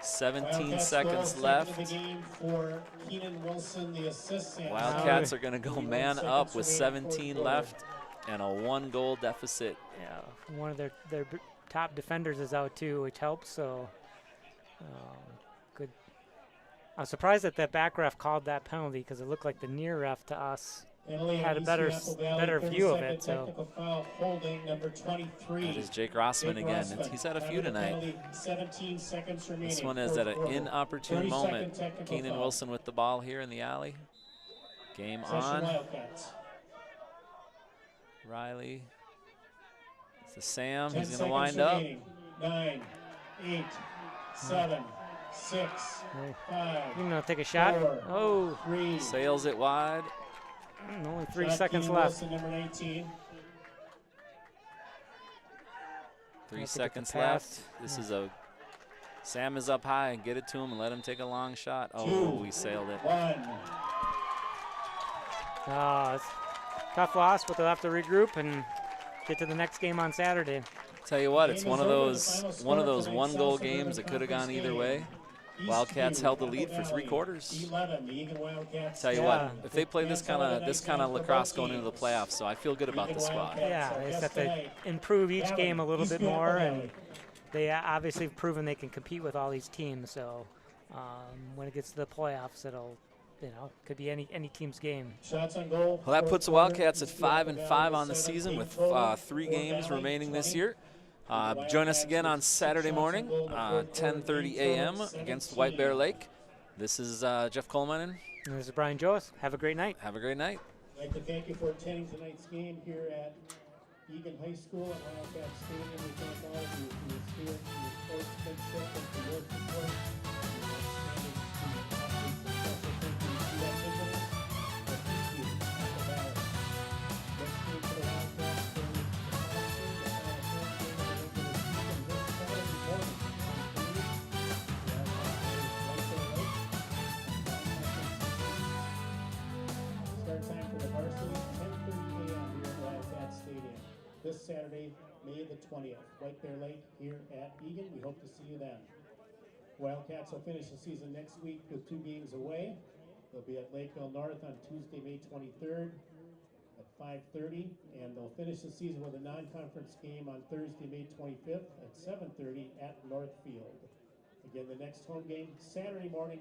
17 seconds left. The game for Keenan Wilson, the assist. Wildcats are going to go man up with 17 left and a 1-goal deficit. Yeah, one of their top defenders is out too, which helps. So good. I'm surprised that back ref called that penalty because it looked like the near ref to us had a better view of it. So holding number 23. That is Jake Rossman again. He's had a few tonight. 17 seconds remaining. This one is at an inopportune moment. Keenan Wilson with the ball here in the alley. Game on. Riley. It's the Sam. He's going to wind up. 9, 8, 7, 6, 5. You know, take a shot. 4, 3. Sails it wide. Only 3 seconds left. Number 19. 3 seconds left. This is a Sam is up high. Get it to him and let him take a long shot. Oh, we sailed it. 1. It's tough loss, but they'll have to regroup and get to the next game on Saturday. Tell you what, it's one of those 1-goal games that could have gone either way. Wildcats held the lead for 3 quarters. Tell you what, if they play this kind of lacrosse going into the playoffs, so I feel good about the squad. Yeah, they just have to improve each game a little bit more, and they obviously have proven they can compete with all these teams. So when it gets to the playoffs, it'll, could be any team's game. Shots on goal. Well, that puts the Wildcats at 5-5 on the season with 3 games remaining this year. Join us again on Saturday morning, 10:30 a.m. against White Bear Lake. This is Jeff Coleman. And this is Brian Joas. Have a great night. Have a great night. I'd like to thank you for attending tonight's game here at Eagan High School at Wildcat Stadium. We thank all of you for your spirit, for your sportsmanship, and for your support. This Saturday, May the 20th, White Bear Lake here at Eagan. We hope to see you then. Wildcats will finish the season next week with 2 games away. They'll be at Lakeville North on Tuesday, May 23rd at 5:30, and they'll finish the season with a non-conference game on Thursday, May 25th at 7:30 at Northfield. Again, the next home game Saturday morning,